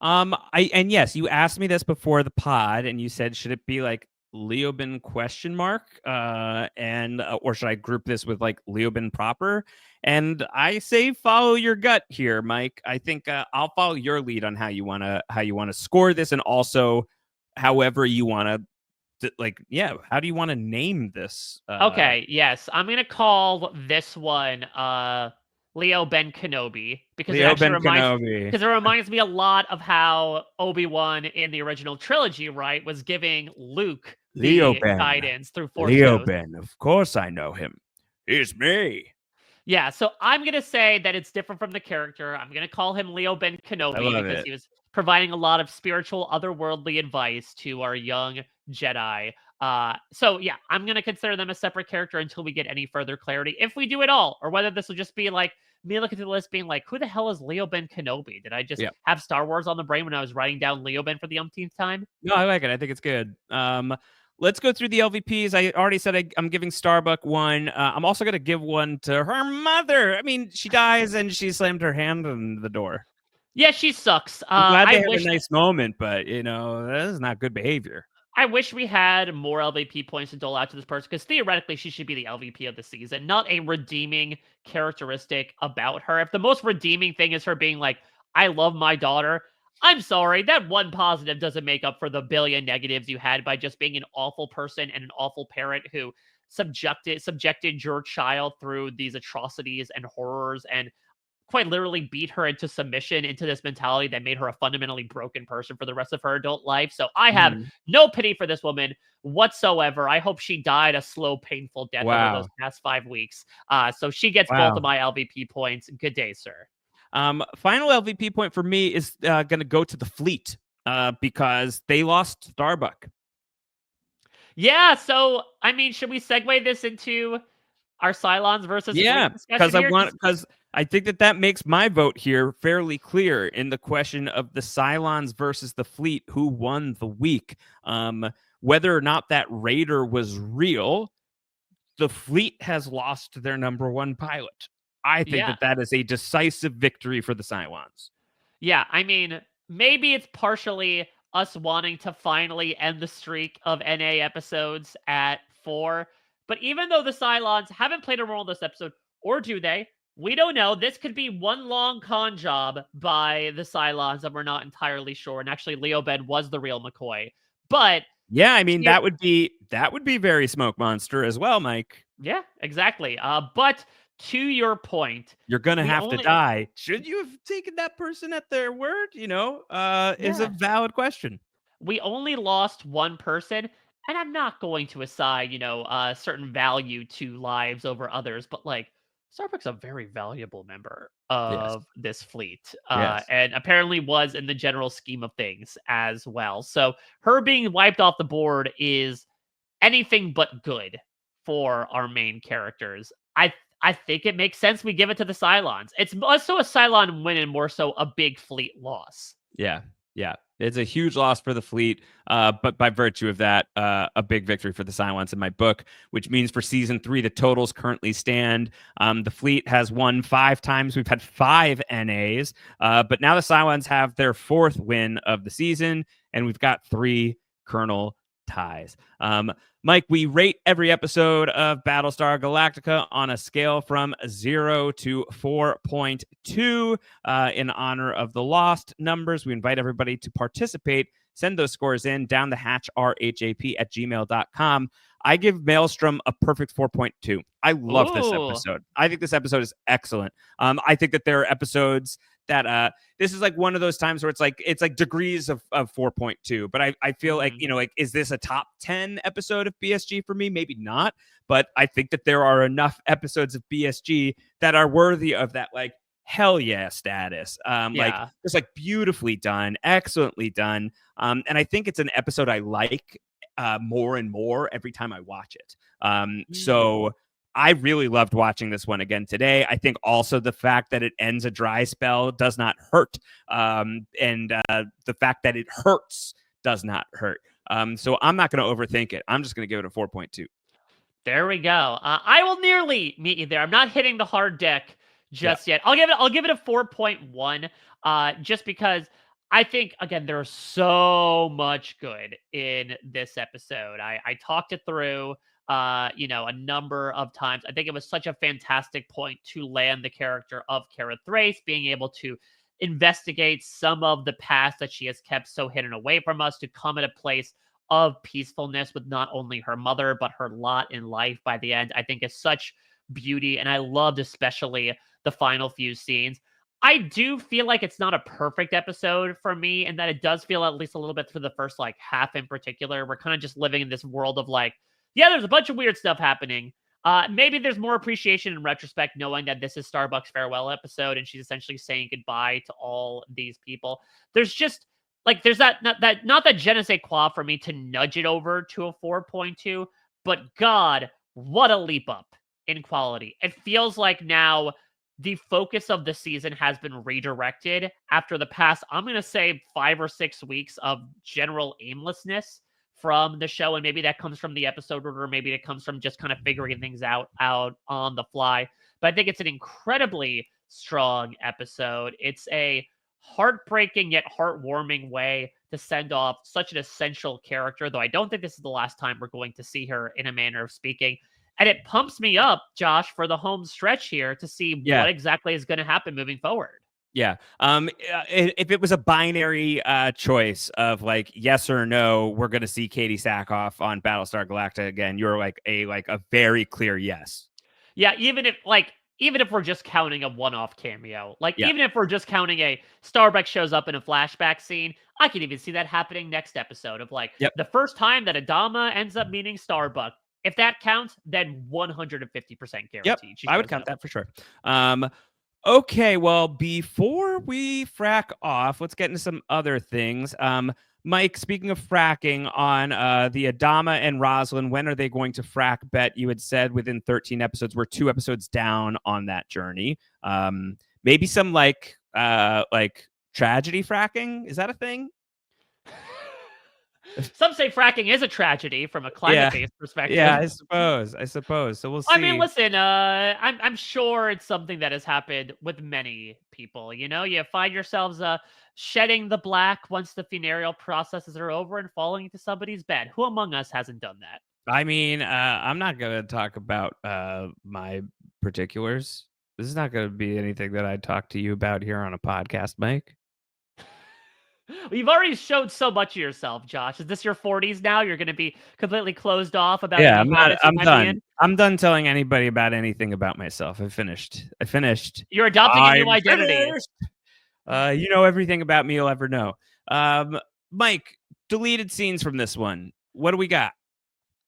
Yes, you asked me this before the pod, and you said, should it be like Leoben ? Or should I group this with like Leoben proper? And I say follow your gut here, Mike. I think I'll follow your lead on how you wanna score this, and also however you wanna how do you want to name this? Okay, yes, I'm gonna call this one Leoben Kenobi because it reminds me a lot of how Obi-Wan in the original trilogy, right, was giving Luke the guidance through Force Ghost. Leoben, of course I know him. He's me. Yeah, so I'm gonna say that it's different from the character. I'm gonna call him Leoben Kenobi because he was providing a lot of spiritual, otherworldly advice to our young Jedi. So yeah, I'm gonna consider them a separate character until we get any further clarity, if we do at all, or whether this will just be like me looking through the list being like, who the hell is Leoben Kenobi? Did I just have Star Wars on the brain when I was writing down Leoben for the umpteenth time? No, I like it. I think it's good. Let's go through the LVPs. I already said I'm giving Starbuck one. I'm also going to give one to her mother. I mean, she dies and she slammed her hand on the door. Yeah, she sucks. I'm glad they had a nice moment, but, that is not good behavior. I wish we had more LVP points to dole out to this person because theoretically she should be the LVP of the season, not a redeeming characteristic about her. If the most redeeming thing is her being like, I love my daughter, I'm sorry, that one positive doesn't make up for the billion negatives you had by just being an awful person and an awful parent who subjected your child through these atrocities and horrors and quite literally beat her into submission, into this mentality that made her a fundamentally broken person for the rest of her adult life. So I have no pity for this woman whatsoever. I hope she died a slow, painful death over those past 5 weeks. So she gets both of my LVP points. Good day, sir. Final LVP point for me is going to go to the fleet because they lost Starbuck. Yeah, so I mean, should we segue this into our Cylons versus fleet discussion because I think that makes my vote here fairly clear in the question of the Cylons versus the fleet, who won the week. Whether or not that raider was real, the fleet has lost their number one pilot. I think that is a decisive victory for the Cylons. Yeah, I mean, maybe it's partially us wanting to finally end the streak of NA episodes at 4. But even though the Cylons haven't played a role in this episode, or do they? We don't know. This could be one long con job by the Cylons, and we're not entirely sure. And actually, Leo Ben was the real McCoy. But yeah, I mean, that would be very Smoke Monster as well, Mike. Yeah, exactly. But to your point, you're gonna have to die. Should you have taken that person at their word? Is a valid question. We only lost one person, and I'm not going to assign, a certain value to lives over others, but like Starbuck's a very valuable member of this fleet, and apparently was in the general scheme of things as well. So her being wiped off the board is anything but good for our main characters. I think it makes sense we give it to the Cylons. It's also a Cylon win and more so a big fleet loss. Yeah. It's a huge loss for the fleet, but by virtue of that, a big victory for the Cylons in my book, which means for season 3, the totals currently stand. The fleet has won 5 times. We've had 5 NAs, but now the Cylons have their 4th win of the season, and we've got 3 Colonel ties. Mike, we rate every episode of Battlestar Galactica on a scale from 0 to 4.2 in honor of the lost numbers. We invite everybody to participate. Send those scores in down the hatch, rhap@gmail.com. I give Maelstrom a perfect 4.2. I love this episode. I think this episode is excellent. I think that there are episodes that this is like one of those times where it's like degrees of 4.2, but I feel like, is this a top 10 episode of BSG for me? Maybe not, but I think that there are enough episodes of BSG that are worthy of that like hell yeah status. Like just like beautifully done, excellently done. And I think it's an episode I like more and more every time I watch it. So I really loved watching this one again today. I think also the fact that it ends a dry spell does not hurt. And the fact that it hurts does not hurt. So I'm not going to overthink it. I'm just going to give it a 4.2. There we go. I will nearly meet you there. I'm not hitting the hard deck just yet. I'll give it a 4.1 just because I think, again, there's so much good in this episode. I talked it through a number of times. I think it was such a fantastic point to land the character of Kara Thrace, being able to investigate some of the past that she has kept so hidden away from us, to come at a place of peacefulness with not only her mother, but her lot in life by the end. I think is such beauty. And I loved especially the final few scenes. I do feel like it's not a perfect episode for me, and that it does feel, at least a little bit for the first like half in particular, we're kind of just living in this world of like, there's a bunch of weird stuff happening. Maybe there's more appreciation in retrospect, knowing that this is Starbuck's farewell episode, and she's essentially saying goodbye to all these people. There's just like, there's not that je ne sais quoi for me to nudge it over to a 4.2, but God, what a leap up in quality. It feels like now the focus of the season has been redirected after the past, I'm going to say 5 or 6 weeks of general aimlessness from the show, and maybe that comes from the episode order, maybe it comes from just kind of figuring things out on the fly. But I think it's an incredibly strong episode. It's a heartbreaking yet heartwarming way to send off such an essential character, though I don't think this is the last time we're going to see her, in a manner of speaking. And it pumps me up, Josh, for the home stretch here to see what exactly is going to happen moving forward. Yeah. If it was a binary choice of like yes or no, we're going to see Katie Sackhoff on Battlestar Galactica again, you're like a very clear yes. Yeah, even even if we're just counting a one-off cameo, like even if we're just counting a Starbuck shows up in a flashback scene, I can even see that happening next episode of like the first time that Adama ends up meeting Starbuck. If that counts, then 150% guaranteed. Yep, I would count that for sure. Okay, well, before we frack off, let's get into some other things. Mike, speaking of fracking on the Adama and Roslyn, when are they going to frack bet? You had said within 13 episodes. We're 2 episodes down on that journey. Maybe some like tragedy fracking. Is that a thing? Some say fracking is a tragedy from a climate-based perspective. Yeah, I suppose. So we'll see. I mean, listen, I'm sure it's something that has happened with many people. You know, you find yourselves shedding the black once the funereal processes are over and falling into somebody's bed. Who among us hasn't done that? I mean, I'm not going to talk about my particulars. This is not going to be anything that I talk to you about here on a podcast, Mike. You've already showed so much of yourself, Josh. Is this your 40s now? You're going to be completely closed off about I'm done. I'm done telling anybody about anything about myself. I finished. You're adopting a new identity. You know everything about me you'll ever know. Mike, deleted scenes from this one. What do we got?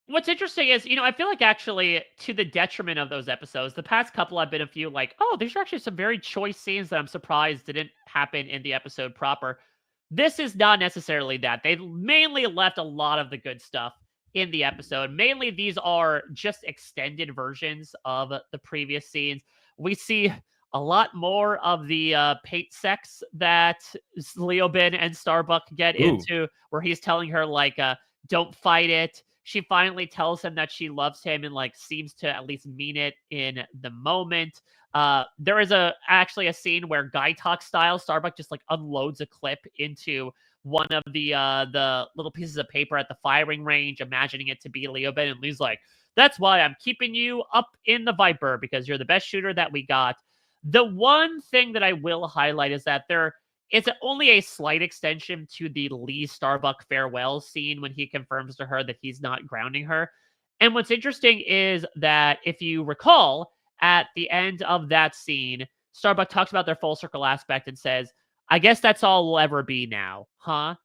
What's interesting is, I feel like actually to the detriment of those episodes, the past couple I've been a few like, oh, there's actually some very choice scenes that I'm surprised didn't happen in the episode proper. This is not necessarily that. They mainly left a lot of the good stuff in the episode. Mainly, these are just extended versions of the previous scenes. We see a lot more of the paint sex that Leoben and Starbuck get into, where he's telling her, like, don't fight it. She finally tells him that she loves him and, like, seems to at least mean it in the moment. There is actually a scene where Guy Talk style, Starbuck just like unloads a clip into one of the little pieces of paper at the firing range, imagining it to be Leoben, and Lee's like, that's why I'm keeping you up in the Viper, because you're the best shooter that we got. The one thing that I will highlight is that there is only a slight extension to the Lee Starbuck farewell scene when he confirms to her that he's not grounding her. And what's interesting is that if you recall, at the end of that scene, Starbuck talks about their full circle aspect and says, I guess that's all we'll ever be now, huh?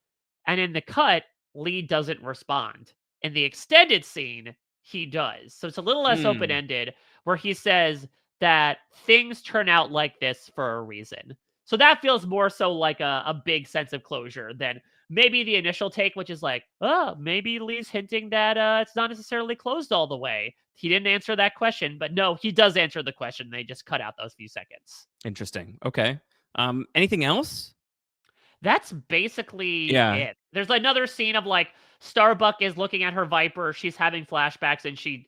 And in the cut, Lee doesn't respond. In the extended scene, he does. So it's a little less open-ended, where he says that things turn out like this for a reason. So that feels more so like a big sense of closure than maybe the initial take, which is like, oh, maybe Lee's hinting that it's not necessarily closed all the way. He didn't answer that question, but no, he does answer the question. They just cut out those few seconds. Interesting. Okay. Anything else? That's basically it. There's another scene of like Starbuck is looking at her Viper. She's having flashbacks and she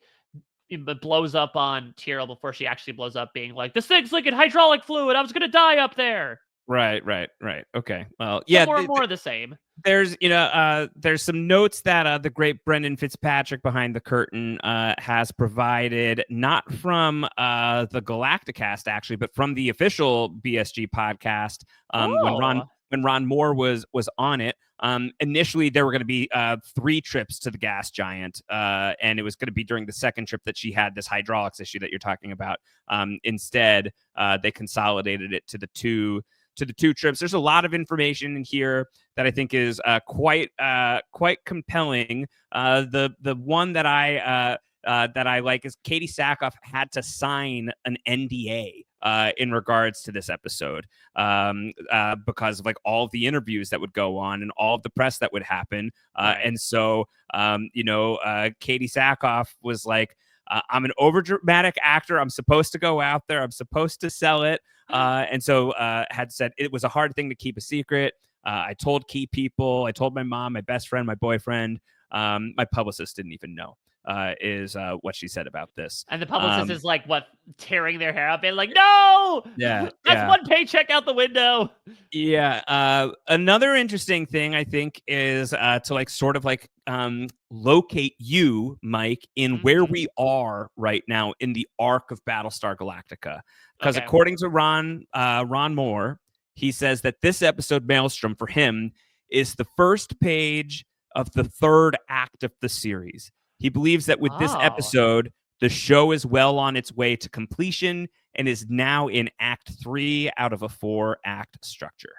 blows up on Tyrell before she actually blows up, being like, this thing's leaking hydraulic fluid. I was going to die up there. Right. Okay. Well, yeah. More of the same. There's, there's some notes that the great Brendan Fitzpatrick behind the curtain has provided, not from the Galacticast actually, but from the official BSG podcast. When Ron Moore was on it. Initially, there were going to be 3 trips to the gas giant, and it was going to be during the second trip that she had this hydraulics issue that you're talking about. Instead, they consolidated it to the two trips. There's a lot of information in here that I think is quite compelling. The one that I like is Katie Sackhoff had to sign an NDA in regards to this episode because of like all of the interviews that would go on and all of the press that would happen. And so, Katie Sackhoff was like, I'm an overdramatic actor. I'm supposed to go out there. I'm supposed to sell it. And so had said it was a hard thing to keep a secret. I told key people. I told my mom, my best friend, my boyfriend. My publicist didn't even know. Is what she said about this. And the publicist is like, what, tearing their hair out, being like, no! Yeah. That's one paycheck out the window. Yeah. Another interesting thing, I think, is to like sort of like locate you, Mike, in where we are right now in the arc of Battlestar Galactica. Because according to Ron Moore, he says that this episode, Maelstrom, for him, is the first page of the 3rd act of the series. He believes that with this episode, the show is well on its way to completion, and is now in Act 3 out of a 4-act structure.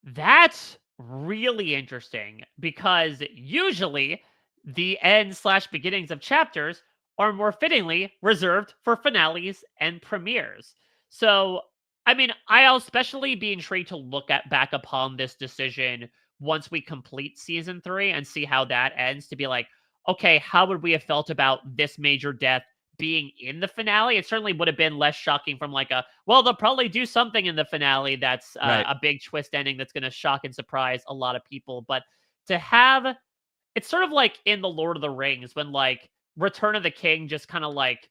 That's really interesting because usually the end/beginnings of chapters are more fittingly reserved for finales and premieres. So, I mean, I'll especially be intrigued to look at back upon this decision once we complete season 3 and see how that ends, to be like, okay, how would we have felt about this major death being in the finale? It certainly would have been less shocking from like well, they'll probably do something in the finale that's Right. a big twist ending that's going to shock and surprise a lot of people. But to have, it's sort of like in the Lord of the Rings when like Return of the King just kind of like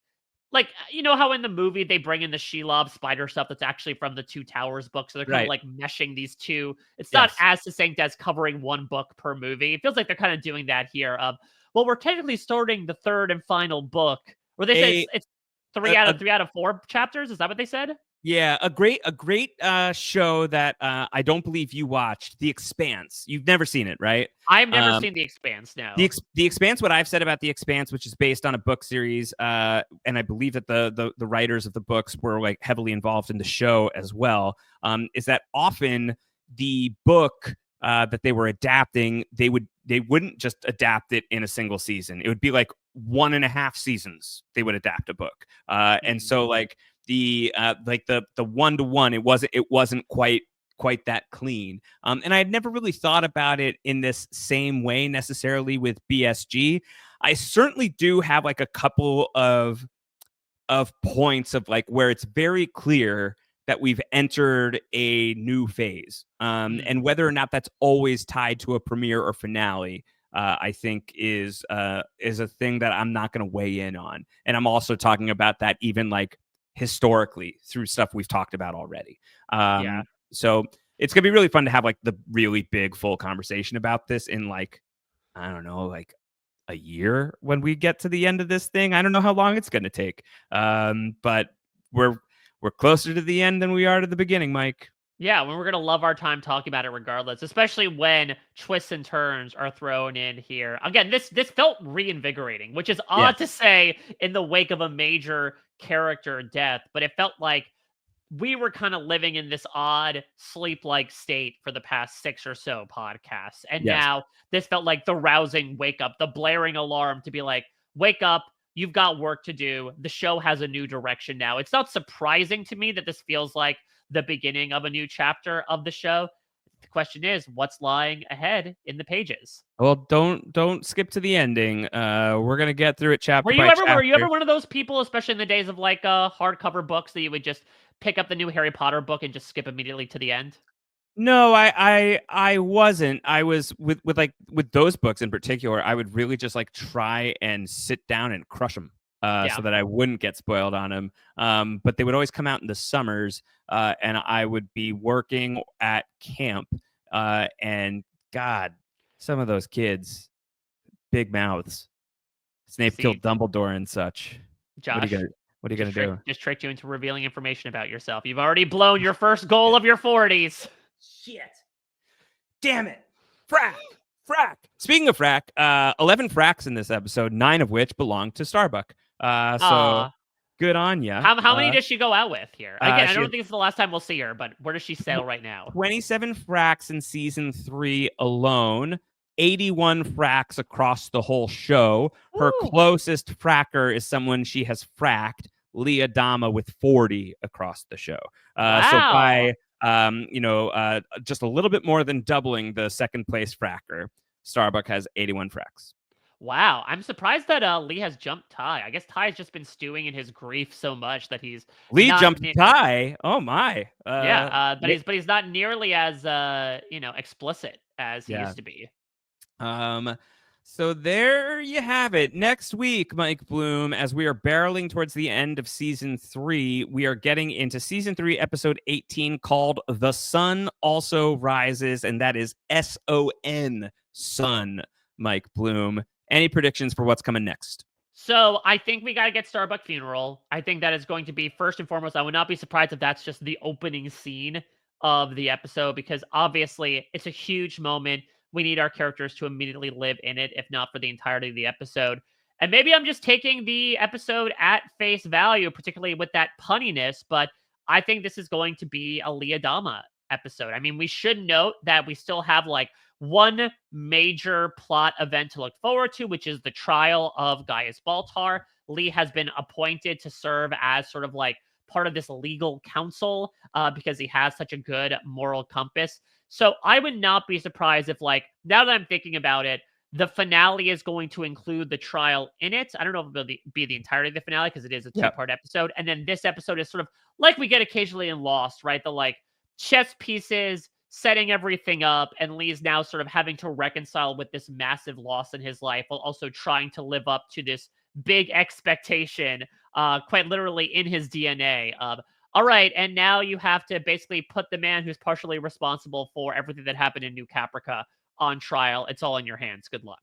you know how in the movie they bring in the Shelob spider stuff that's actually from the Two Towers book, so they're kind of Right. like meshing these two. It's not Yes. as succinct as covering one book per movie. It feels like they're kind of doing that here. Well, we're technically starting the third and final book, or they say it's three out of 4 chapters. Is that what they said? Yeah, a great show that I don't believe you watched, The Expanse. You've never seen it, right? I've never seen The Expanse, no. The Expanse, what I've said about The Expanse, which is based on a book series, and I believe that the writers of the books were like heavily involved in the show as well, is that often the book that they were adapting, they wouldn't just adapt it in a single season. It would be like 1.5 seasons they would adapt a book. And so like the 1-to-1, it wasn't quite that clean. And I had never really thought about it in this same way necessarily with BSG. I certainly do have like a couple of points of like where it's very clear that we've entered a new phase. And whether or not that's always tied to a premiere or finale, I think is a thing that I'm not going to weigh in on. And I'm also talking about that even like historically through stuff we've talked about already. So it's gonna be really fun to have like the really big full conversation about this in like, I don't know, like a year when we get to the end of this thing. I don't know how long it's gonna take. But we're closer to the end than we are to the beginning, Mike. Yeah, we're going to love our time talking about it regardless, especially when twists and turns are thrown in here. Again, this felt reinvigorating, which is odd to say in the wake of a major character death, but it felt like we were kind of living in this odd sleep-like state for the past 6 or so podcasts. And now this felt like the rousing wake up, the blaring alarm to be like, wake up, you've got work to do. The show has a new direction now. It's not surprising to me that this feels like the beginning of a new chapter of the show. The question is, what's lying ahead in the pages? Well, don't skip to the ending. We're gonna get through it chapter by chapter. Were you ever one of those people, especially in the days of like hardcover books, that you would just pick up the new Harry Potter book and just skip immediately to the end? No, I wasn't. I was with those books in particular. I would really just like try and sit down and crush them, so that I wouldn't get spoiled on them. But they would always come out in the summers, and I would be working at camp, and God, some of those kids, big mouths. Snape killed Dumbledore and such. Josh, what are you gonna do? Just tricked you into revealing information about yourself. You've already blown your first goal of your 40s. Shit. Damn it. Frack. Speaking of frack, 11 fracks in this episode, 9 of which belong to Starbuck. So good on ya. How many does she go out with here? Again, I don't think it's the last time we'll see her, but where does she sail right now? 27 fracks in season 3 alone. 81 fracks across the whole show. Her closest fracker is someone she has fracked, Leah Dama, with 40 across the show. So by just a little bit more than doubling the second place fracker, Starbuck has 81 fracks. Wow, I'm surprised that Lee has jumped Ty. I guess Ty has just been stewing in his grief so much that he's jumped Ty. Oh my. But he's not nearly as explicit as he used to be. So there you have it. Next week, Mike Bloom, as we are barreling towards the end of season 3, we are getting into season 3, episode 18, called The Sun Also Rises, and that is S-O-N, Sun, Mike Bloom. Any predictions for what's coming next? So I think we got to get Starbuck Funeral. I think that is going to be first and foremost. I would not be surprised if that's just the opening scene of the episode, because obviously it's a huge moment. We need our characters to immediately live in it, if not for the entirety of the episode. And maybe I'm just taking the episode at face value, particularly with that punniness, but I think this is going to be a Lee Adama episode. I mean, we should note that we still have like one major plot event to look forward to, which is the trial of Gaius Baltar. Lee has been appointed to serve as sort of like part of this legal council because he has such a good moral compass. So I would not be surprised if, like, now that I'm thinking about it, the finale is going to include the trial in it. I don't know if it'll be the entirety of the finale because it is a two-part episode. And then this episode is sort of like we get occasionally in Lost, right? The like chess pieces, setting everything up, and Lee's now sort of having to reconcile with this massive loss in his life while also trying to live up to this big expectation, quite literally in his DNA of, all right, and now you have to basically put the man who's partially responsible for everything that happened in New Caprica on trial. It's all in your hands. Good luck.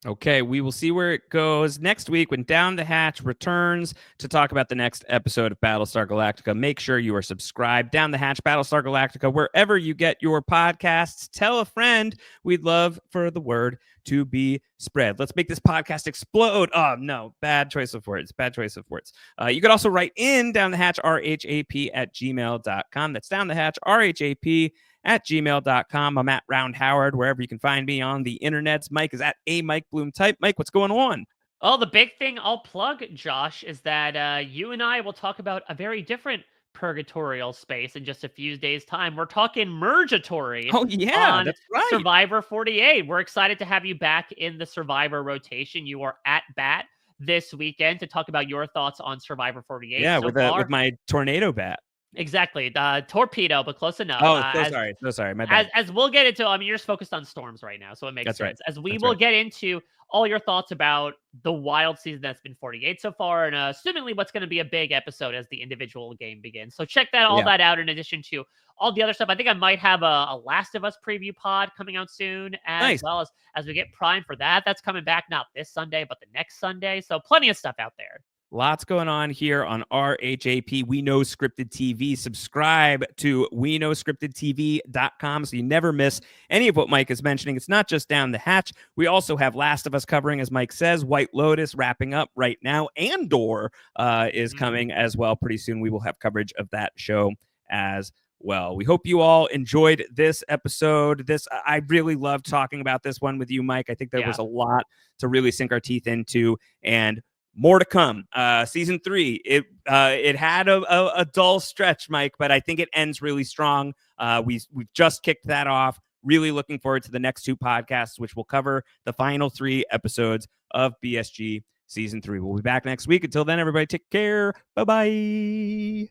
Okay, we will see where it goes next week when Down the Hatch returns to talk about the next episode of Battlestar Galactica. Make sure you are subscribed. Down the Hatch, Battlestar Galactica, wherever you get your podcasts. Tell a friend. We'd love for the word to be spread. Let's make this podcast explode. Oh, no, bad choice of words. Bad choice of words. You could also write in Down the Hatch, RHAP@gmail.com. That's Down the Hatch, RHAP@gmail.com. I'm at Round Howard, wherever you can find me on the internets. Mike is at a Mike Bloom type. Mike, what's going on? Oh, the big thing I'll plug, Josh, is that you and I will talk about a very different purgatorial space in just a few days' time. We're talking Murgatory. Oh, yeah, on that's right. Survivor 48. We're excited to have you back in the Survivor rotation. You are at bat this weekend to talk about your thoughts on Survivor 48. Yeah, with my tornado bat. Exactly. The torpedo, but close enough. Oh, so sorry. My bad. As we'll get into, I mean, you're just focused on storms right now, so it makes sense. Right. As we will get into all your thoughts about the wild season that's been 48 so far, and assumingly what's going to be a big episode as the individual game begins. So check all that out in addition to all the other stuff. I think I might have a Last of Us preview pod coming out soon, as well as we get primed for that. That's coming back not this Sunday, but the next Sunday. So plenty of stuff out there. Lots going on here on RHAP, We Know Scripted TV. Subscribe to WeKnowScriptedTV.com so you never miss any of what Mike is mentioning. It's not just Down the Hatch. We also have Last of Us covering, as Mike says, White Lotus wrapping up right now. Andor is coming as well pretty soon. We will have coverage of that show as well. We hope you all enjoyed this episode. I really loved talking about this one with you, Mike. I think there was a lot to really sink our teeth into, and more to come. Season 3, it had a dull stretch, Mike, but I think it ends really strong. We've just kicked that off. Really looking forward to the next 2 podcasts, which will cover the final 3 episodes of BSG Season 3. We'll be back next week. Until then, everybody take care. Bye-bye.